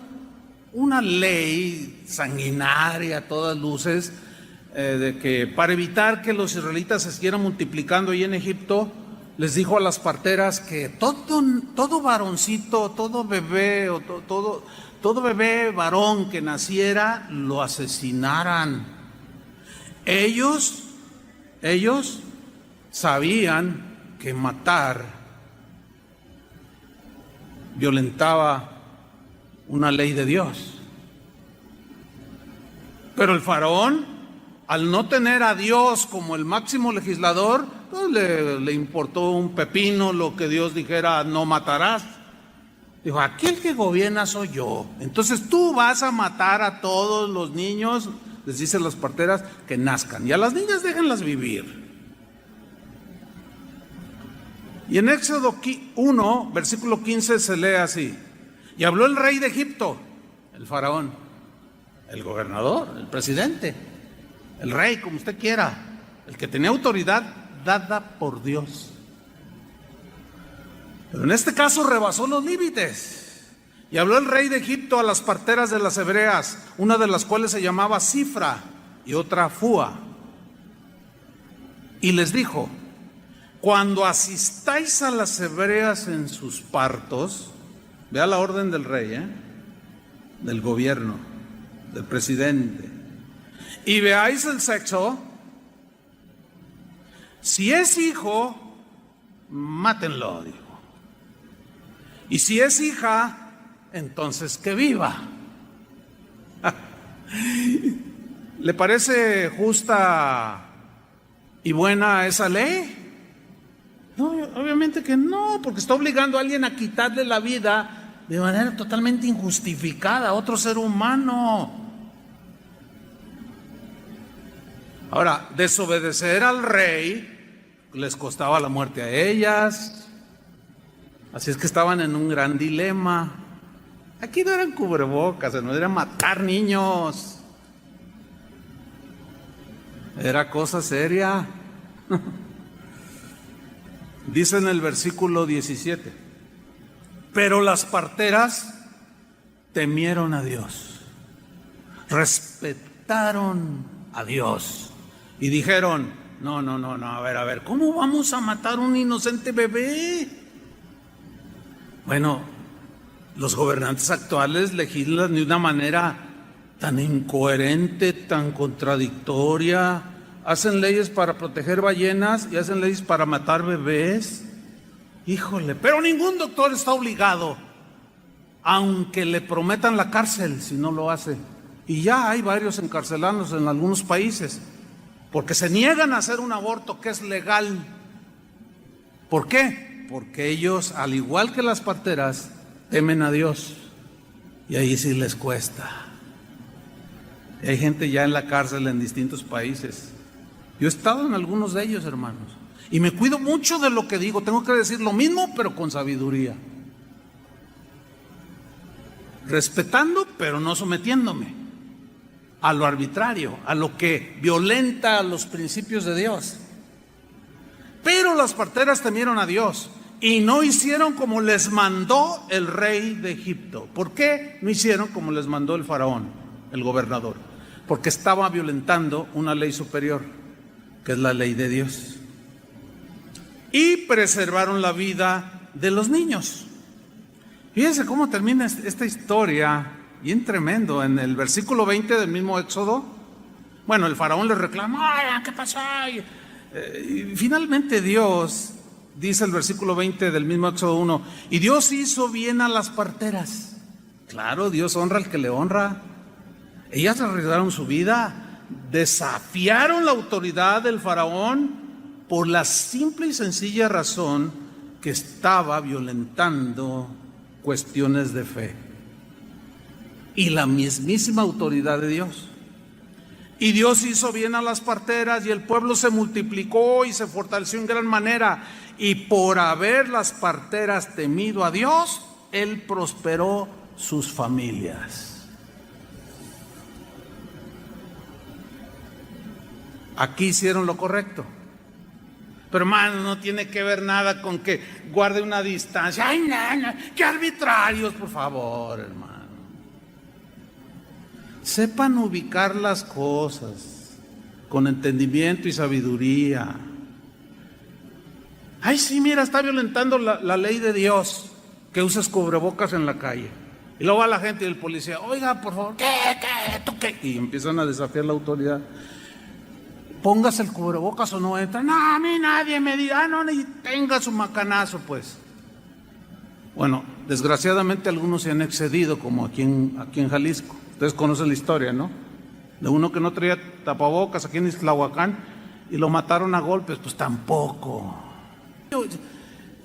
una ley sanguinaria a todas luces, de que para evitar que los israelitas se siguieran multiplicando ahí en Egipto, les dijo a las parteras que todo varoncito, todo bebé o todo todo bebé varón que naciera lo asesinaran. Ellos sabían que matar violentaba una ley de Dios. Pero el faraón, al no tener a Dios como el máximo legislador, pues le importó un pepino lo que Dios dijera: no matarás. Dijo: aquí el que gobierna soy yo. Entonces tú vas a matar a todos los niños, les dicen las parteras, que nazcan. Y a las niñas déjenlas vivir. Y en Éxodo 1, versículo 15 se lee así: y habló el rey de Egipto, el faraón, el gobernador, el presidente, el rey, como usted quiera, el que tenía autoridad dada por Dios. Pero en este caso rebasó los límites. Y habló el rey de Egipto a las parteras de las hebreas, una de las cuales se llamaba Cifra y otra Fúa. Y les dijo: cuando asistáis a las hebreas en sus partos, vea la orden del rey, del gobierno, del presidente, y veáis el sexo, si es hijo, mátenlo, dijo. Y si es hija, entonces que viva. ¿Le parece justa y buena esa ley? No, obviamente que no, porque está obligando a alguien a quitarle la vida de manera totalmente injustificada a otro ser humano. Ahora, desobedecer al rey les costaba la muerte a ellas. Así es que estaban en un gran dilema. Aquí no eran cubrebocas, no era matar niños. Era cosa seria. Dice en el versículo 17: pero las parteras temieron a Dios, respetaron a Dios y dijeron: no, a ver, ¿cómo vamos a matar un inocente bebé? Bueno, los gobernantes actuales legislan de una manera tan incoherente, tan contradictoria. Hacen leyes para proteger ballenas y hacen leyes para matar bebés. Híjole, pero ningún doctor está obligado, aunque le prometan la cárcel si no lo hace. Y ya hay varios encarcelados en algunos países porque se niegan a hacer un aborto que es legal. ¿Por qué? Porque ellos, al igual que las parteras, temen a Dios. Y ahí sí les cuesta. Y hay gente ya en la cárcel en distintos países. Yo he estado en algunos de ellos, hermanos, y me cuido mucho de lo que digo. Tengo que decir lo mismo, pero con sabiduría, respetando, pero no sometiéndome a lo arbitrario, a lo que violenta los principios de Dios. Pero las parteras temieron a Dios y no hicieron como les mandó el rey de Egipto. ¿Por qué no hicieron como les mandó el faraón, el gobernador? Porque estaba violentando una ley superior, que es la ley de Dios. Y preservaron la vida de los niños. Fíjense cómo termina esta historia, bien tremendo, en el versículo 20 del mismo Éxodo. Bueno, el faraón le reclama: ¡ay, qué pasó! Y finalmente Dios, dice el versículo 20 del mismo Éxodo 1, y Dios hizo bien a las parteras. Claro, Dios honra al que le honra. Ellas arriesgaron su vida, desafiaron la autoridad del faraón por la simple y sencilla razón que estaba violentando cuestiones de fe y la mismísima autoridad de Dios. Y Dios hizo bien a las parteras y el pueblo se multiplicó y se fortaleció en gran manera, y por haber las parteras temido a Dios, Él prosperó sus familias. Aquí hicieron lo correcto. Pero hermano, no tiene que ver nada con que guarde una distancia. Ay, no, qué arbitrarios, por favor, hermano. Sepan ubicar las cosas con entendimiento y sabiduría. Ay, sí, mira, está violentando la ley de Dios, que uses cubrebocas en la calle. Y luego va la gente y el policía, oiga, por favor, ¿qué? ¿Tú qué? Y empiezan a desafiar la autoridad. Póngase el cubrebocas o no entra. No, a mí nadie me diga, no, ni tenga su macanazo, pues. Bueno, desgraciadamente algunos se han excedido, como aquí en Jalisco. Ustedes conocen la historia, ¿no? De uno que no traía tapabocas aquí en Ixtlahuacán y lo mataron a golpes, pues tampoco.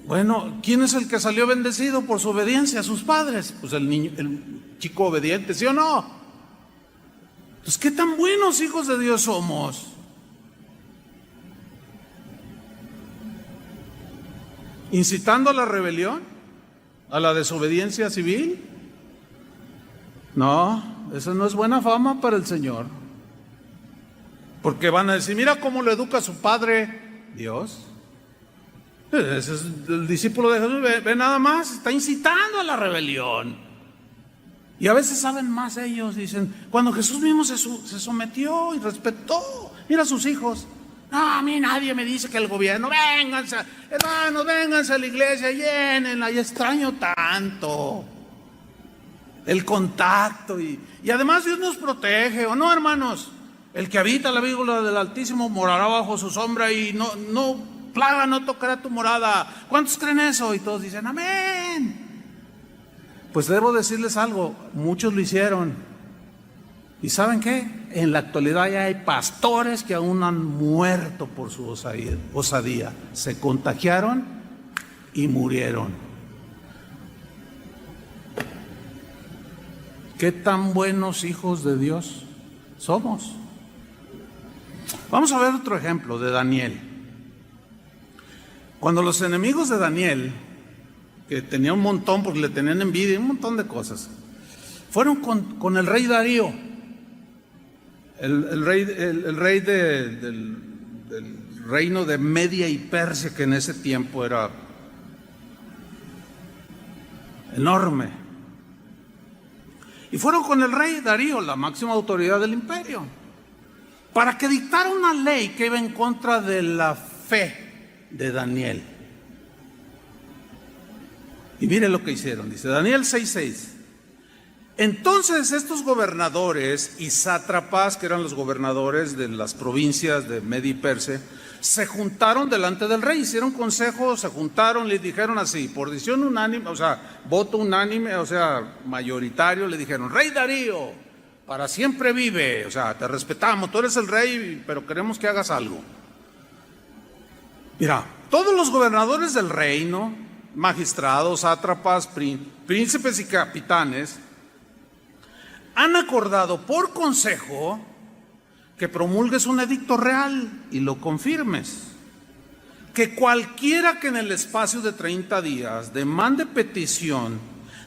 Bueno, ¿quién es el que salió bendecido por su obediencia a sus padres? Pues el niño, el chico obediente, ¿sí o no? Pues qué tan buenos hijos de Dios somos. ¿Incitando a la rebelión? ¿A la desobediencia civil? No, eso no es buena fama para el Señor. Porque van a decir, mira cómo lo educa su padre Dios. Ese es el discípulo de Jesús, ve nada más, está incitando a la rebelión. Y a veces saben más ellos, dicen, cuando Jesús mismo se sometió y respetó, mira a sus hijos. No, a mí nadie me dice que el gobierno, vénganse, hermanos, vénganse a la iglesia, llénenla, y extraño tanto el contacto. Y además Dios nos protege, ¿o no, hermanos? El que habita la víbora del Altísimo morará bajo su sombra y no plaga no tocará tu morada. ¿Cuántos creen eso? Y todos dicen, amén. Pues debo decirles algo, muchos lo hicieron. ¿Y saben qué? En la actualidad ya hay pastores que aún han muerto por su osadía. Se contagiaron y murieron. ¿Qué tan buenos hijos de Dios somos? Vamos a ver otro ejemplo de Daniel. Cuando los enemigos de Daniel, que tenía un montón porque le tenían envidia y un montón de cosas, fueron con el rey Darío. El rey del reino de Media y Persia, que en ese tiempo era enorme. Y fueron con el rey Darío, la máxima autoridad del imperio, para que dictara una ley que iba en contra de la fe de Daniel. Y mire lo que hicieron, dice Daniel 6:6. Entonces estos gobernadores y sátrapas, que eran los gobernadores de las provincias de Media y Persia, se juntaron delante del rey, hicieron consejo, se juntaron, le dijeron así, por decisión unánime, o sea, voto unánime, o sea, mayoritario, le dijeron, rey Darío, para siempre vive, o sea, te respetamos, tú eres el rey, pero queremos que hagas algo. Mira, todos los gobernadores del reino, magistrados, sátrapas, príncipes y capitanes, han acordado por consejo que promulgues un edicto real y lo confirmes. Que cualquiera que en el espacio de 30 días demande petición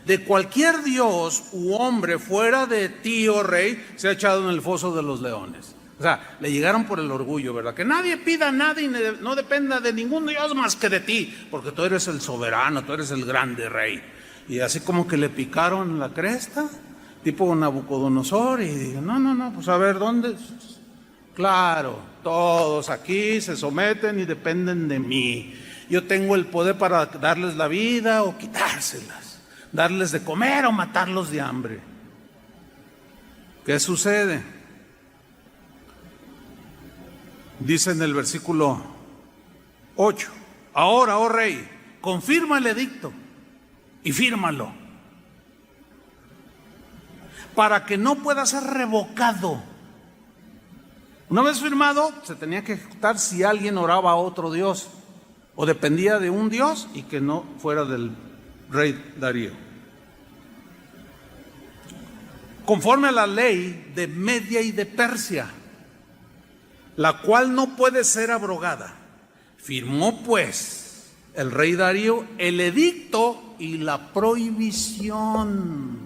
de cualquier dios u hombre fuera de ti, oh rey, sea echado en el foso de los leones. O sea, le llegaron por el orgullo, ¿verdad? Que nadie pida nada y no dependa de ningún dios más que de ti, porque tú eres el soberano, tú eres el grande rey. Y así como que le picaron la cresta, tipo Nabucodonosor, y digo, no, pues a ver, ¿dónde? Claro, todos aquí se someten y dependen de mí. Yo tengo el poder para darles la vida o quitárselas, darles de comer o matarlos de hambre. ¿Qué sucede? Dice en el versículo 8, ahora, oh rey, confirma el edicto y fírmalo, para que no pueda ser revocado. Una vez firmado, se tenía que ejecutar si alguien oraba a otro dios o dependía de un dios y que no fuera del rey Darío. Conforme a la ley de Media y de Persia, la cual no puede ser abrogada, firmó pues el rey Darío el edicto y la prohibición.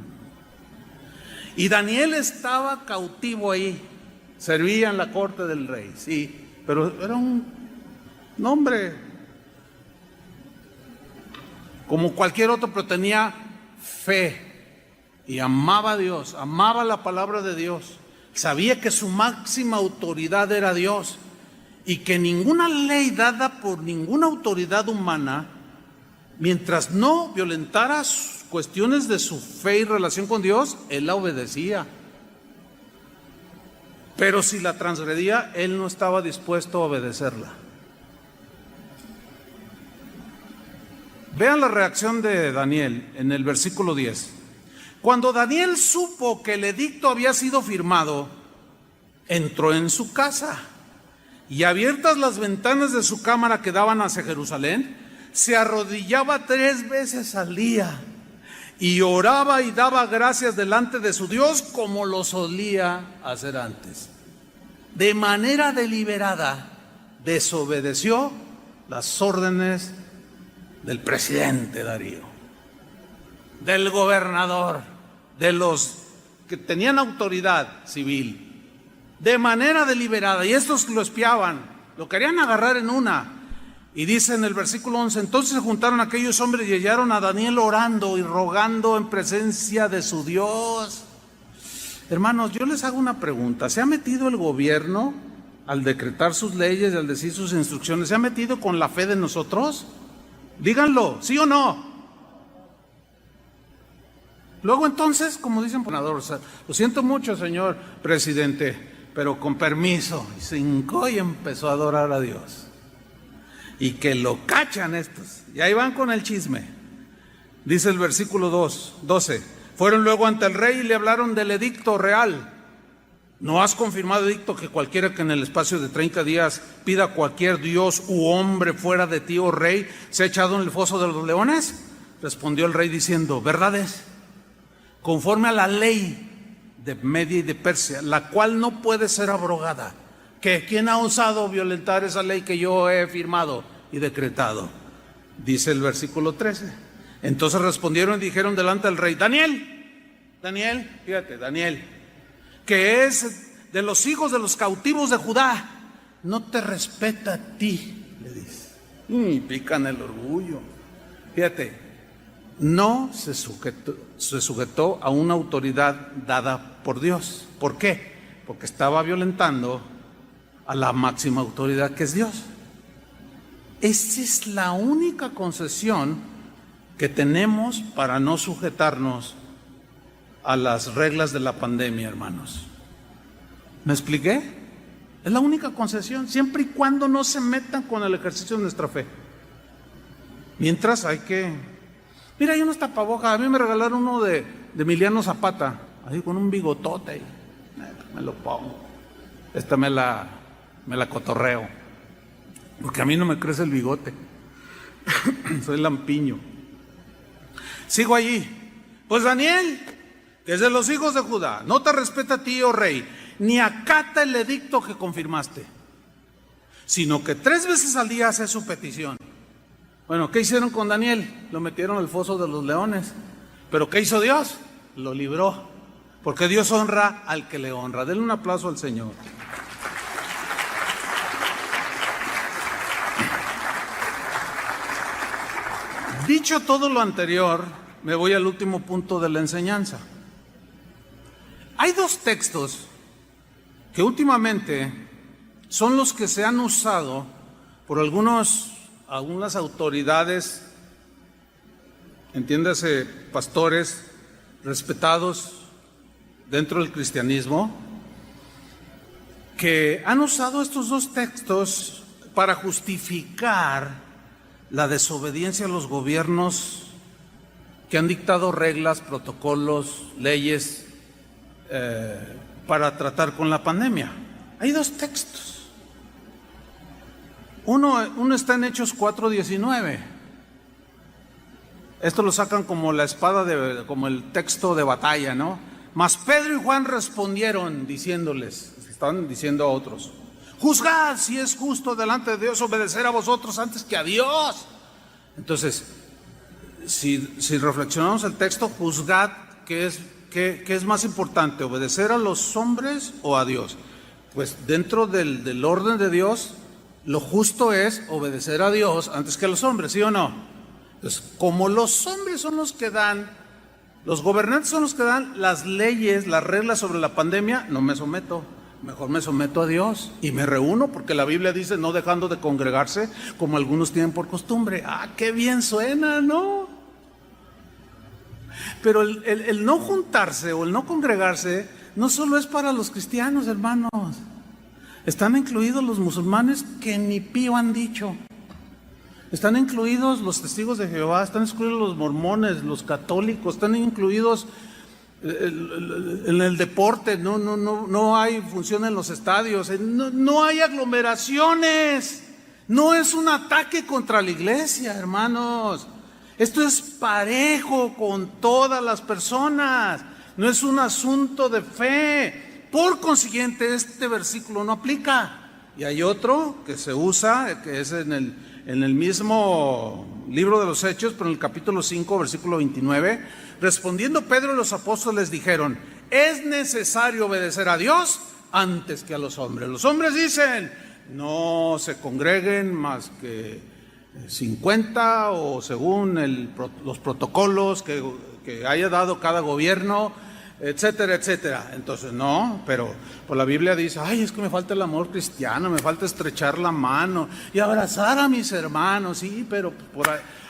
Y Daniel estaba cautivo ahí, servía en la corte del rey, sí, pero era un hombre como cualquier otro, pero tenía fe y amaba a Dios, amaba la palabra de Dios, sabía que su máxima autoridad era Dios y que ninguna ley dada por ninguna autoridad humana, mientras no violentara cuestiones de su fe y relación con Dios, él la obedecía. Pero si la transgredía, él no estaba dispuesto a obedecerla. Vean la reacción de Daniel en el versículo 10. Cuando Daniel supo que el edicto había sido firmado, entró en su casa y, abiertas las ventanas de su cámara que daban hacia Jerusalén, se arrodillaba 3 veces al día y oraba y daba gracias delante de su Dios como lo solía hacer antes. De manera deliberada desobedeció las órdenes del presidente Darío, del gobernador, de los que tenían autoridad civil. De manera deliberada, y estos lo espiaban, lo querían agarrar en una. Y dice en el versículo 11, entonces se juntaron aquellos hombres y hallaron a Daniel orando y rogando en presencia de su Dios. Hermanos, yo les hago una pregunta. ¿Se ha metido el gobierno al decretar sus leyes y al decir sus instrucciones? ¿Se ha metido con la fe de nosotros? Díganlo, ¿sí o no? Luego entonces, como dicen, lo siento mucho, señor presidente, pero con permiso, y se hincó y empezó a adorar a Dios. Y que lo cachan estos, y ahí van con el chisme. Dice el versículo 12, fueron luego ante el rey y le hablaron del edicto real. ¿No has confirmado edicto que cualquiera que en el espacio de 30 días pida a cualquier dios u hombre fuera de ti, oh rey, sea echado en el foso de los leones? Respondió el rey diciendo, verdad es, conforme a la ley de Media y de Persia, la cual no puede ser abrogada. ¿Que quién ha osado violentar esa ley que yo he firmado y decretado? Dice el versículo 13. Entonces respondieron y dijeron delante del rey, Daniel, que es de los hijos de los cautivos de Judá, no te respeta a ti, le dice. Pican el orgullo. Fíjate, no se sujetó a una autoridad dada por Dios. ¿Por qué? Porque estaba violentando a la máxima autoridad que es Dios. Esa es la única concesión que tenemos para no sujetarnos a las reglas de la pandemia, hermanos. ¿Me expliqué? Es la única concesión, siempre y cuando no se metan con el ejercicio de nuestra fe. Mientras hay que... Mira, hay unos tapabocas, a mí me regalaron uno de Emiliano Zapata, ahí con un bigotote, me lo pongo. Esta me la cotorreo, porque a mí no me crece el bigote, soy lampiño. Sigo allí. Pues Daniel, que es de los hijos de Judá, no te respeta a ti, oh rey, ni acata el edicto que confirmaste, sino que 3 veces al día hace su petición. Bueno, ¿qué hicieron con Daniel? Lo metieron al foso de los leones. ¿Pero qué hizo Dios? Lo libró, porque Dios honra al que le honra. Denle un aplauso al Señor. Dicho todo lo anterior, me voy al último punto de la enseñanza. Hay 2 textos que últimamente son los que se han usado por algunas autoridades, entiéndase, pastores respetados dentro del cristianismo, que han usado estos 2 textos para justificar la desobediencia a los gobiernos que han dictado reglas, protocolos, leyes para tratar con la pandemia. Hay 2 textos. Uno está en Hechos 4:19. Esto lo sacan como la espada, como el texto de batalla, ¿no? Mas Pedro y Juan respondieron diciéndoles, estaban diciendo a otros, juzgad si es justo delante de Dios obedecer a vosotros antes que a Dios. Entonces, si reflexionamos el texto, juzgad, ¿qué es más importante? ¿Obedecer a los hombres o a Dios? Pues dentro del orden de Dios, lo justo es obedecer a Dios antes que a los hombres, ¿sí o no? Entonces, como los hombres son los que dan, los gobernantes son los que dan las leyes, las reglas sobre la pandemia, no me someto. Mejor me someto a Dios y me reúno, porque la Biblia dice no dejando de congregarse como algunos tienen por costumbre. ¡Ah, qué bien suena!, ¿no? Pero el no juntarse o el no congregarse no solo es para los cristianos, hermanos. Están incluidos los musulmanes que ni pío han dicho. Están incluidos los testigos de Jehová, están incluidos los mormones, los católicos, están incluidos en el deporte. No hay función en los estadios, no hay aglomeraciones. No es un ataque contra la iglesia, hermanos. Esto es parejo con todas las personas. No es un asunto de fe. Por consiguiente, este versículo no aplica. Y hay otro que se usa, que es en el mismo libro de los Hechos, pero en el capítulo 5, versículo 29. Respondiendo Pedro y los apóstoles dijeron: es necesario obedecer a Dios antes que a los hombres. Los hombres dicen: no se congreguen más que 50 o según los protocolos que haya dado cada gobierno, etcétera, etcétera. Entonces no, pero por la Biblia dice: ay, es que me falta el amor cristiano, me falta estrechar la mano y abrazar a mis hermanos. Sí, pero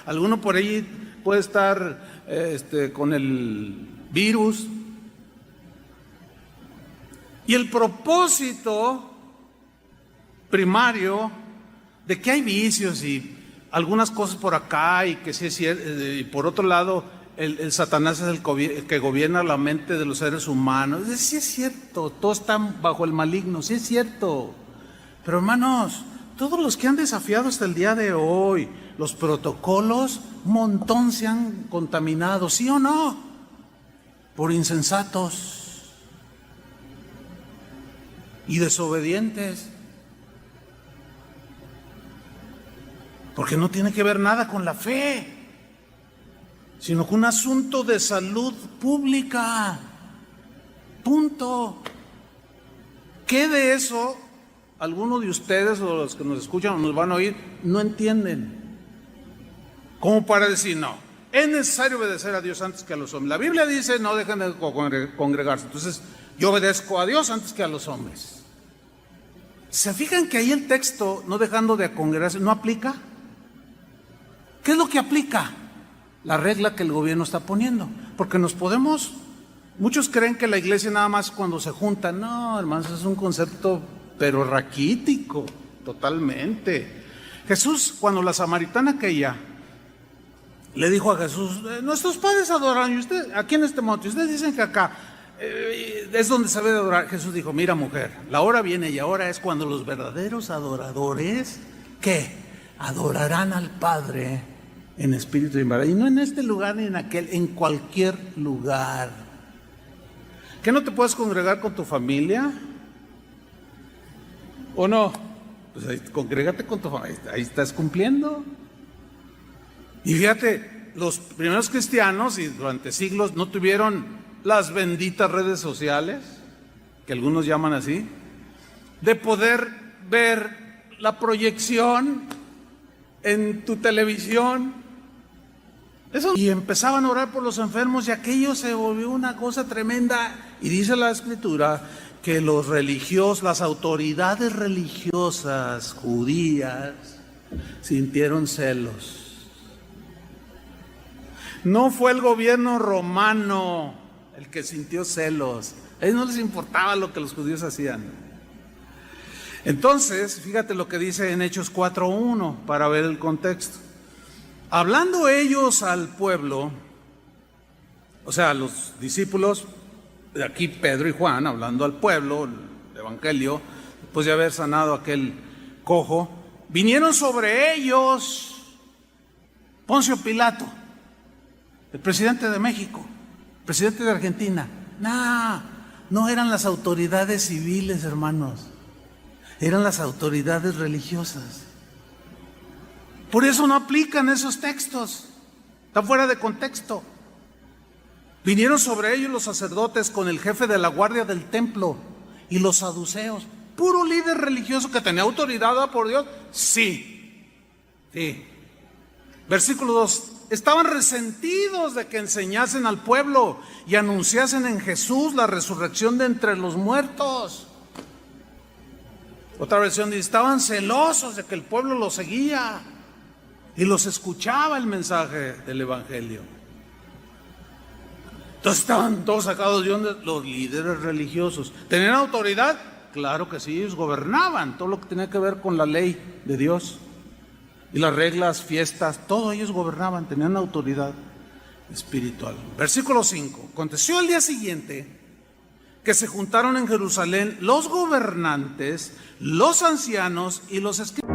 alguno por ahí puede estar con el virus. Y el propósito primario de que hay vicios y algunas cosas por acá, y que sí es cierto, y por otro lado el Satanás es el que gobierna la mente de los seres humanos. Sí es cierto, todos están bajo el maligno, sí es cierto. Pero hermanos, todos los que han desafiado hasta el día de hoy los protocolos, un montón se han contaminado, ¿sí o no? Por insensatos y desobedientes. Porque no tiene que ver nada con la fe, sino con un asunto de salud pública. Punto. ¿Qué de eso algunos de ustedes o los que nos escuchan o nos van a oír no entienden? Como para decir: no, es necesario obedecer a Dios antes que a los hombres. La Biblia dice: no dejen de congregarse. Entonces yo obedezco a Dios antes que a los hombres. ¿Se fijan que ahí el texto, no dejando de congregarse, no aplica? ¿Qué es lo que aplica? La regla que el gobierno está poniendo. Porque muchos creen que la iglesia nada más cuando se juntan. No, hermanos, es un concepto pero raquítico, totalmente. Jesús, cuando la samaritana aquella le dijo a Jesús: nuestros padres adoran, y usted, aquí en este monte, ustedes dicen que acá es donde se debe de adorar. Jesús dijo: mira, mujer, la hora viene y ahora es cuando los verdaderos adoradores, ¿qué? Adorarán al Padre en espíritu y en verdad. Y no en este lugar ni en aquel, en cualquier lugar. ¿Que no te puedes congregar con tu familia? ¿O no? Pues ahí, congrégate con tu familia, ahí estás cumpliendo. Y fíjate, los primeros cristianos, y durante siglos, no tuvieron las benditas redes sociales, que algunos llaman así, de poder ver la proyección en tu televisión. Y empezaban a orar por los enfermos, y aquello se volvió una cosa tremenda. Y dice la Escritura que los religiosos, las autoridades religiosas judías, sintieron celos. No fue el gobierno romano el que sintió celos. A ellos no les importaba lo que los judíos hacían. Entonces, fíjate lo que dice en Hechos 4:1 para ver el contexto. Hablando ellos al pueblo, o sea, los discípulos, de aquí Pedro y Juan, hablando al pueblo, el evangelio, después de haber sanado a aquel cojo, vinieron sobre ellos Poncio Pilato, el presidente de México, el presidente de Argentina. No eran las autoridades civiles, hermanos, eran las autoridades religiosas. Por eso no aplican esos textos, está fuera de contexto. Vinieron sobre ellos los sacerdotes con el jefe de la guardia del templo y los saduceos, puro líder religioso que tenía autoridad dada por Dios. Sí. Versículo 2. Estaban resentidos de que enseñasen al pueblo y anunciasen en Jesús la resurrección de entre los muertos. Otra versión dice: estaban celosos de que el pueblo los seguía y los escuchaba el mensaje del evangelio. Entonces estaban todos sacados de onda los líderes religiosos. ¿Tenían autoridad? Claro que sí, ellos gobernaban todo lo que tenía que ver con la ley de Dios. Y las reglas, fiestas, todo ellos gobernaban, tenían autoridad espiritual. Versículo 5. Aconteció al día siguiente que se juntaron en Jerusalén los gobernantes, los ancianos y los escribas.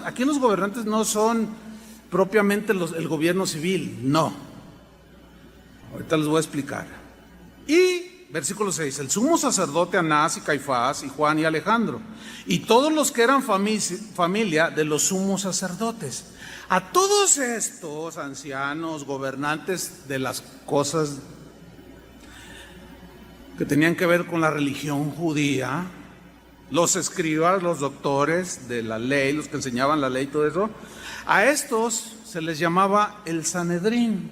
Aquí los gobernantes no son propiamente el gobierno civil, no. Ahorita les voy a explicar. Y, versículo 6, el sumo sacerdote Anás y Caifás y Juan y Alejandro, y todos los que eran familia de los sumos sacerdotes. A todos estos ancianos, gobernantes de las cosas que tenían que ver con la religión judía, los escribas, los doctores de la ley, los que enseñaban la ley y todo eso, a estos se les llamaba el Sanedrín.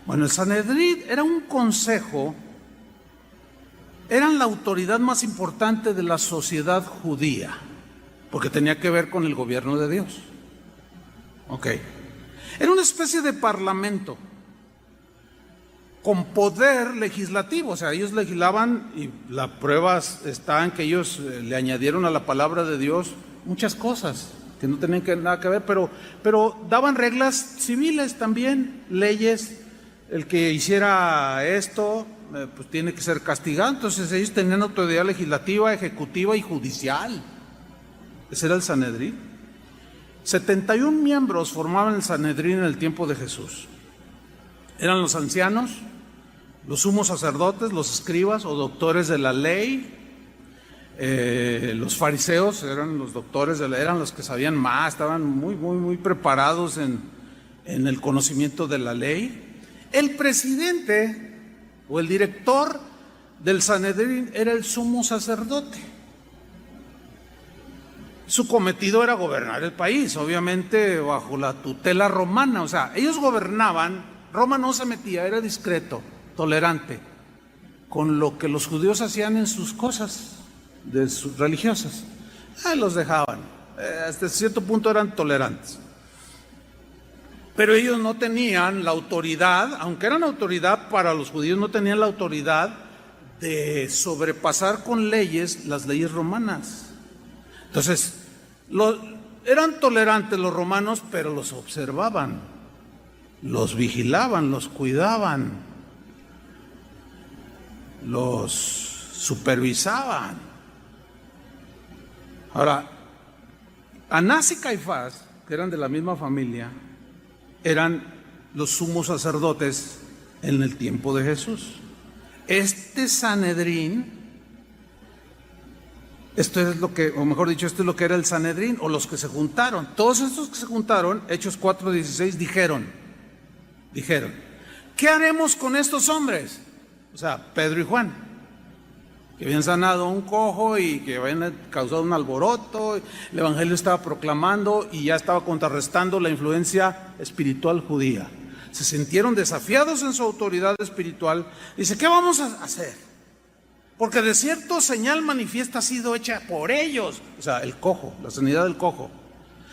Bueno, el Sanedrín era un consejo, eran la autoridad más importante de la sociedad judía, porque tenía que ver con el gobierno de Dios. Ok. Era una especie de parlamento con poder legislativo, o sea, ellos legislaban y la prueba está en que ellos le añadieron a la palabra de Dios muchas cosas que no tenían nada que ver, pero daban reglas civiles también, leyes. El que hiciera esto, pues tiene que ser castigado. Entonces ellos tenían autoridad legislativa, ejecutiva y judicial. Ese era el Sanedrín. 71 miembros formaban el Sanedrín en el tiempo de Jesús. Eran los ancianos, los sumos sacerdotes, los escribas o doctores de la ley, los fariseos eran los doctores de la ley, eran los que sabían más, estaban muy preparados en el conocimiento de la ley. El presidente o el director del Sanedrín era el sumo sacerdote. Su cometido era gobernar el país, obviamente bajo la tutela romana, o sea, ellos gobernaban. Roma no se metía, era discreto, tolerante con lo que los judíos hacían en sus cosas de sus religiosas. Los dejaban, hasta cierto punto eran tolerantes. Pero ellos no tenían la autoridad, aunque eran autoridad para los judíos, no tenían la autoridad de sobrepasar con leyes las leyes romanas. Entonces, eran tolerantes los romanos, pero los observaban, los vigilaban, los cuidaban, los supervisaban. Ahora, Anás y Caifás, que eran de la misma familia, eran los sumos sacerdotes en el tiempo de Jesús. Este Sanedrín, esto es lo que, o mejor dicho, esto es lo que era el Sanedrín, o los que se juntaron. Todos estos que se juntaron, Hechos 4:16, dijeron, ¿qué haremos con estos hombres? O sea, Pedro y Juan, que habían sanado a un cojo y que habían causado un alboroto, el evangelio estaba proclamando y ya estaba contrarrestando la influencia espiritual judía. Se sintieron desafiados en su autoridad espiritual. Dice, ¿qué vamos a hacer? Porque de cierto señal manifiesta ha sido hecha por ellos, o sea, el cojo, la sanidad del cojo,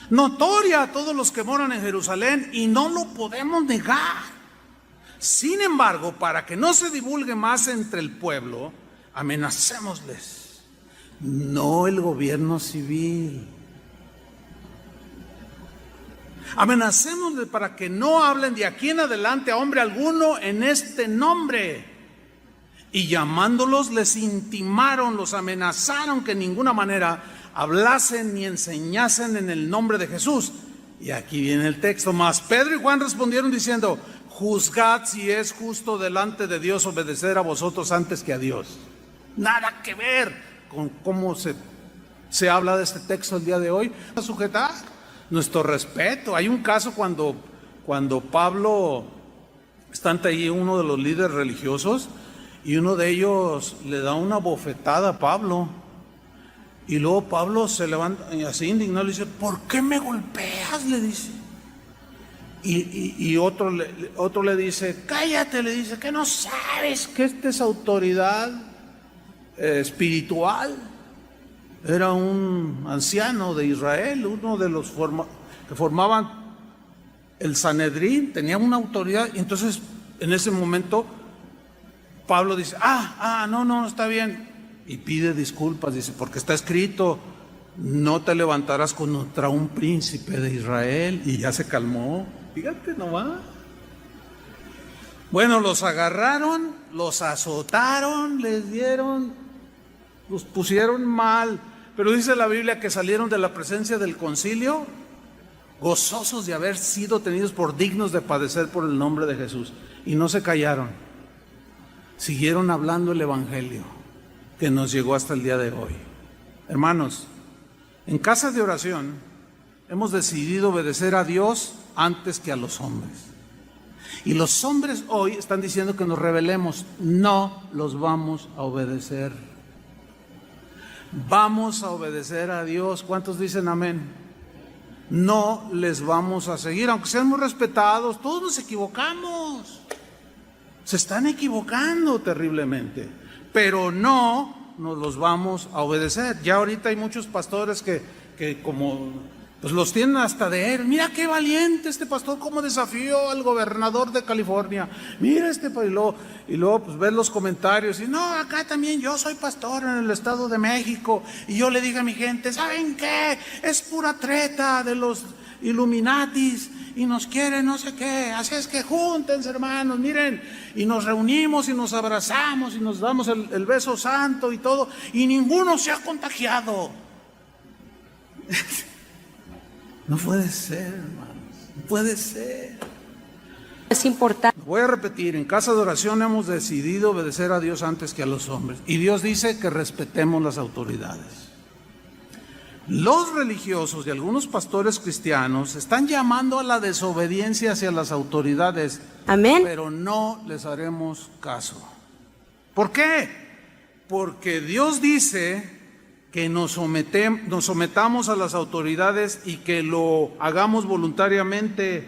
notoria a todos los que moran en Jerusalén, y no lo podemos negar. Sin embargo, para que no se divulgue más entre el pueblo, amenacémosles, no el gobierno civil. Amenacémosles para que no hablen de aquí en adelante a hombre alguno en este nombre. Y llamándolos les intimaron, los amenazaron que en ninguna manera hablasen ni enseñasen en el nombre de Jesús. Y aquí viene el texto. Mas Pedro y Juan respondieron diciendo, juzgad si es justo delante de Dios obedecer a vosotros antes que a Dios. Nada que ver con cómo se habla de este texto el día de hoy. A sujetar nuestro respeto. Hay un caso cuando Pablo está ante ahí uno de los líderes religiosos y uno de ellos le da una bofetada a Pablo. Y luego Pablo se levanta así indignado y le dice: ¿por qué me golpeas?, le dice. Y otro le dice: cállate, le dice, que no sabes que esta es autoridad espiritual. Era un anciano de Israel, uno de los que formaban el Sanedrín, tenía una autoridad. Y entonces en ese momento Pablo dice: no, está bien. Y pide disculpas, dice, porque está escrito: no te levantarás contra un príncipe de Israel. Y ya se calmó. Fíjate nomás. Bueno, los agarraron, los azotaron, los pusieron mal. Pero dice la Biblia que salieron de la presencia del concilio gozosos de haber sido tenidos por dignos de padecer por el nombre de Jesús. Y no se callaron. Siguieron hablando el evangelio que nos llegó hasta el día de hoy. Hermanos, en casa de oración hemos decidido obedecer a Dios antes que a los hombres. Y los hombres hoy están diciendo que nos rebelemos. No los vamos a obedecer. Vamos a obedecer a Dios. ¿Cuántos dicen amén? No les vamos a seguir, aunque sean muy respetados. Todos nos equivocamos. Se están equivocando terriblemente, pero no nos los vamos a obedecer. Ya ahorita hay muchos pastores que como pues los tienen hasta de él. Mira qué valiente este pastor, cómo desafió al gobernador de California. Mira y luego pues ves los comentarios y no, acá también yo soy pastor en el Estado de México y yo le digo a mi gente: ¿saben qué? Es pura treta de los Illuminatis y nos quieren no sé qué, así es que júntense, hermanos, miren, y nos reunimos y nos abrazamos y nos damos el beso santo y todo, y ninguno se ha contagiado. No puede ser, hermanos, no puede ser. Es importante. Voy a repetir: en casa de oración hemos decidido obedecer a Dios antes que a los hombres, y Dios dice que respetemos las autoridades. Los religiosos y algunos pastores cristianos están llamando a la desobediencia hacia las autoridades. Amén. Pero no les haremos caso. ¿Por qué? Porque Dios dice que nos sometamos a las autoridades y que lo hagamos voluntariamente.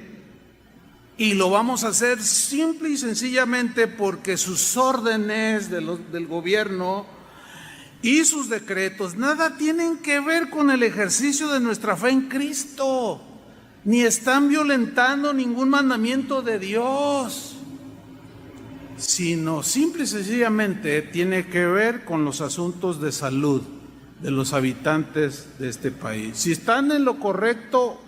Y lo vamos a hacer simple y sencillamente porque sus órdenes del gobierno y sus decretos nada tienen que ver con el ejercicio de nuestra fe en Cristo, ni están violentando ningún mandamiento de Dios, sino simple y sencillamente tiene que ver con los asuntos de salud de los habitantes de este país. Si están en lo correcto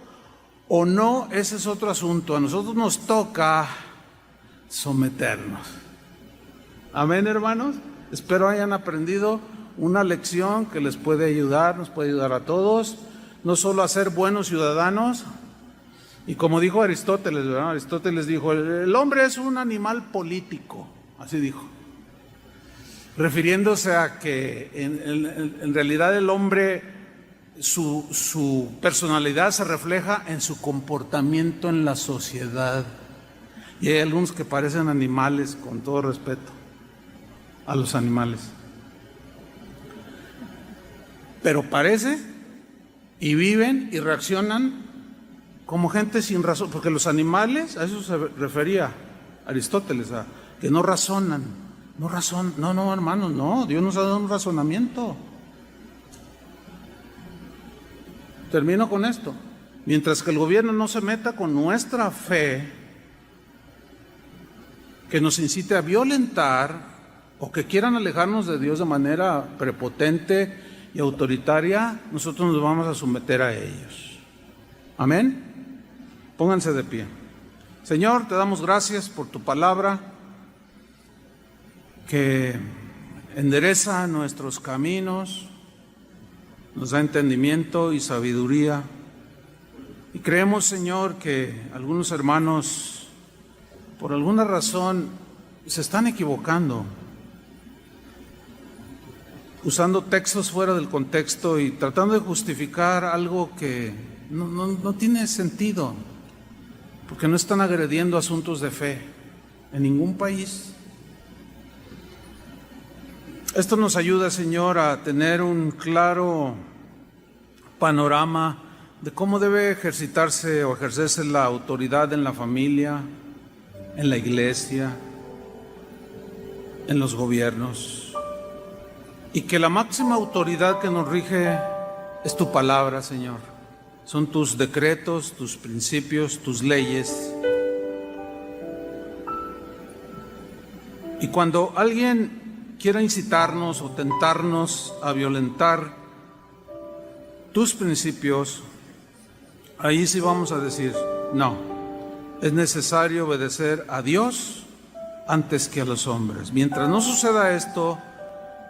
o no, ese es otro asunto. A nosotros nos toca someternos. Amén, hermanos. Espero hayan aprendido una lección que les puede ayudar, nos puede ayudar a todos, no solo a ser buenos ciudadanos. Y como dijo Aristóteles, ¿verdad? Aristóteles dijo: el hombre es un animal político, así dijo, refiriéndose a que en realidad el hombre, su personalidad se refleja en su comportamiento en la sociedad. Y hay algunos que parecen animales, con todo respeto a los animales, pero parece y viven y reaccionan como gente sin razón, porque los animales, a eso se refería Aristóteles, a que no razonan. No, hermanos, no, Dios nos ha dado un razonamiento. Termino con esto. Mientras que el gobierno no se meta con nuestra fe, que nos incite a violentar o que quieran alejarnos de Dios de manera prepotente y autoritaria, nosotros nos vamos a someter a ellos. Amén. Pónganse de pie. Señor, te damos gracias por tu palabra que endereza nuestros caminos, nos da entendimiento y sabiduría. Y creemos, Señor, que algunos hermanos por alguna razón se están equivocando, usando textos fuera del contexto y tratando de justificar algo que no tiene sentido, porque no están agrediendo asuntos de fe en ningún país. Esto nos ayuda, Señor, a tener un claro panorama de cómo debe ejercitarse o ejercerse la autoridad en la familia, en la iglesia, en los gobiernos. Y que la máxima autoridad que nos rige es tu palabra, Señor. Son tus decretos, tus principios, tus leyes. Y cuando alguien quiera incitarnos o tentarnos a violentar tus principios, ahí sí vamos a decir, no, es necesario obedecer a Dios antes que a los hombres. Mientras no suceda esto,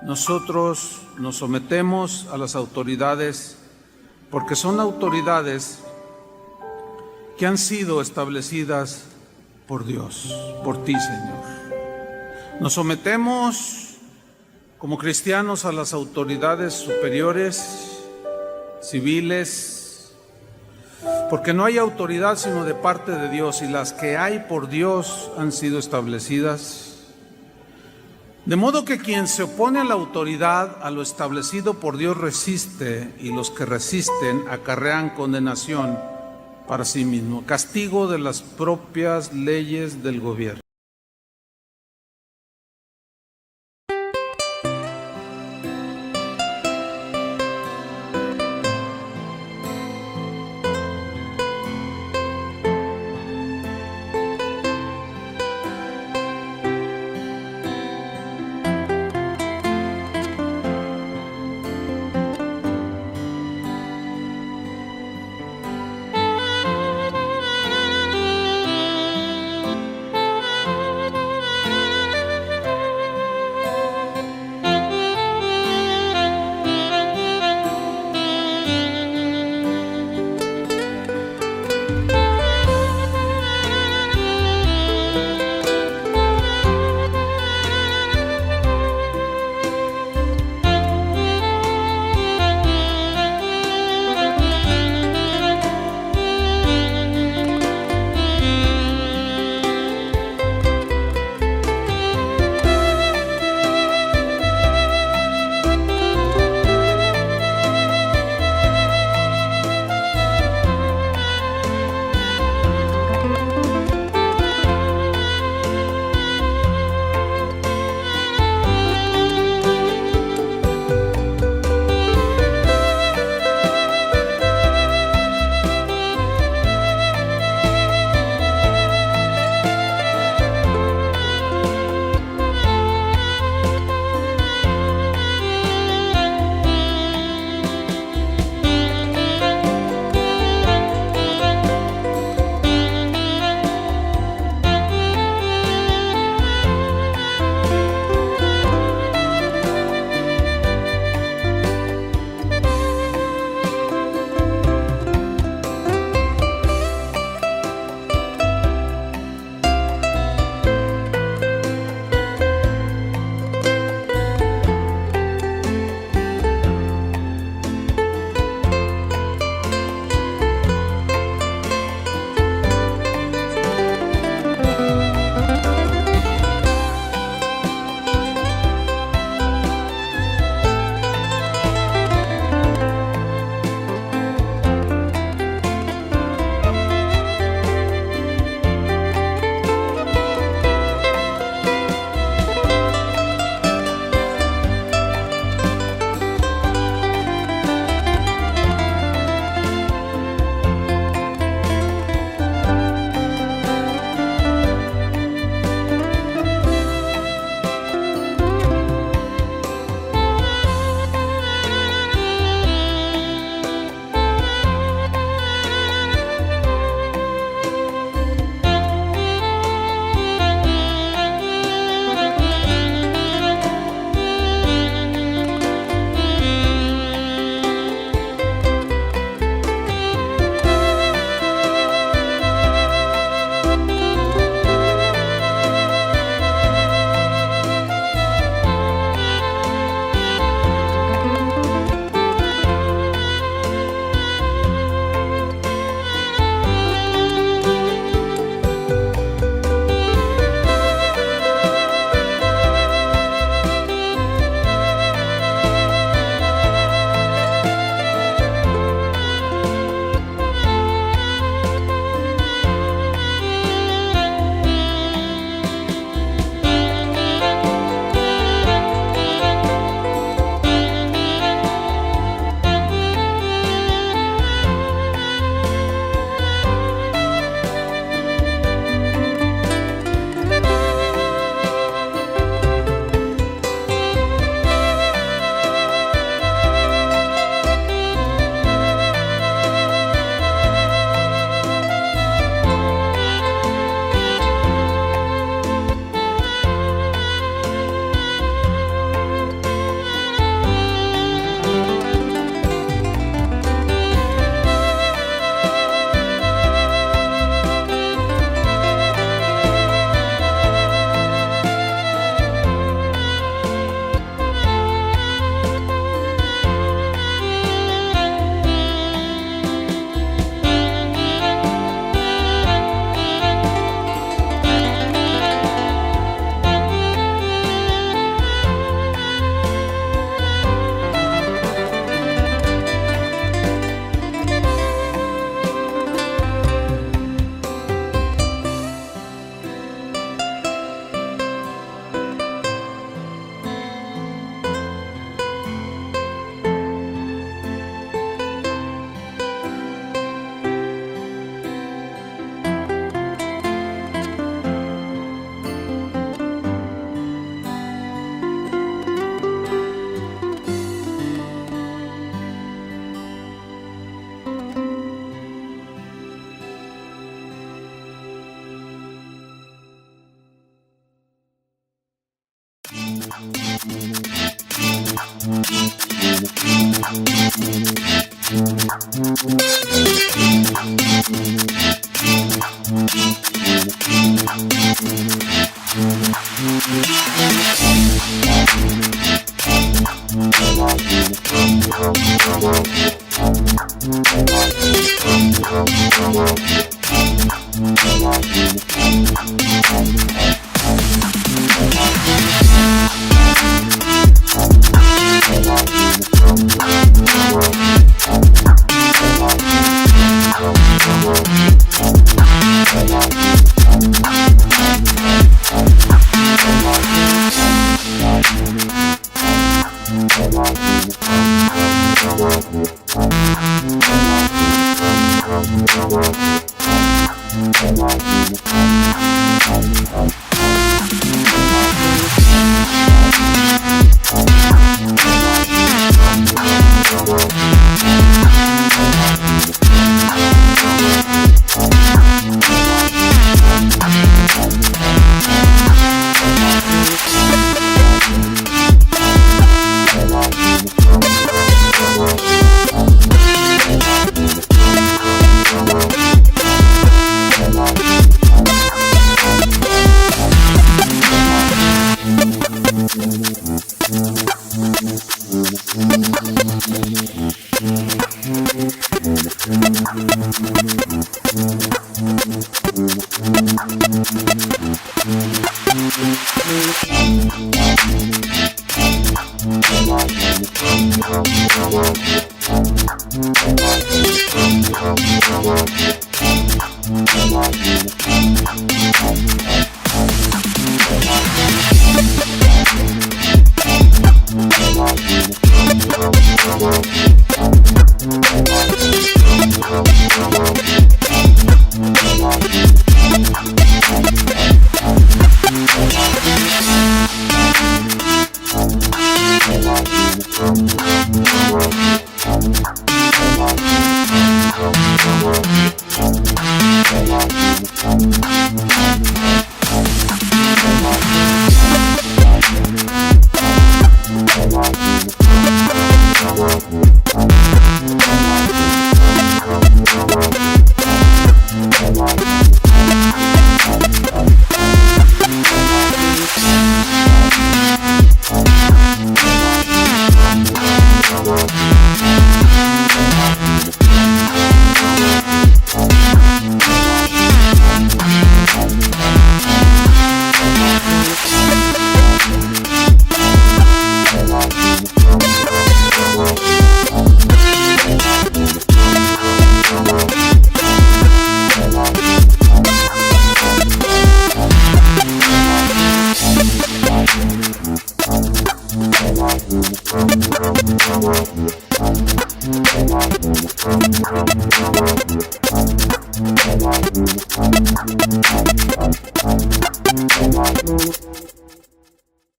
nosotros nos sometemos a las autoridades, porque son autoridades que han sido establecidas por Dios, por ti, Señor. Nos sometemos como cristianos a las autoridades superiores, civiles, porque no hay autoridad sino de parte de Dios, y las que hay por Dios han sido establecidas. De modo que quien se opone a la autoridad, a lo establecido por Dios, resiste, y los que resisten acarrean condenación para sí mismo, castigo de las propias leyes del gobierno.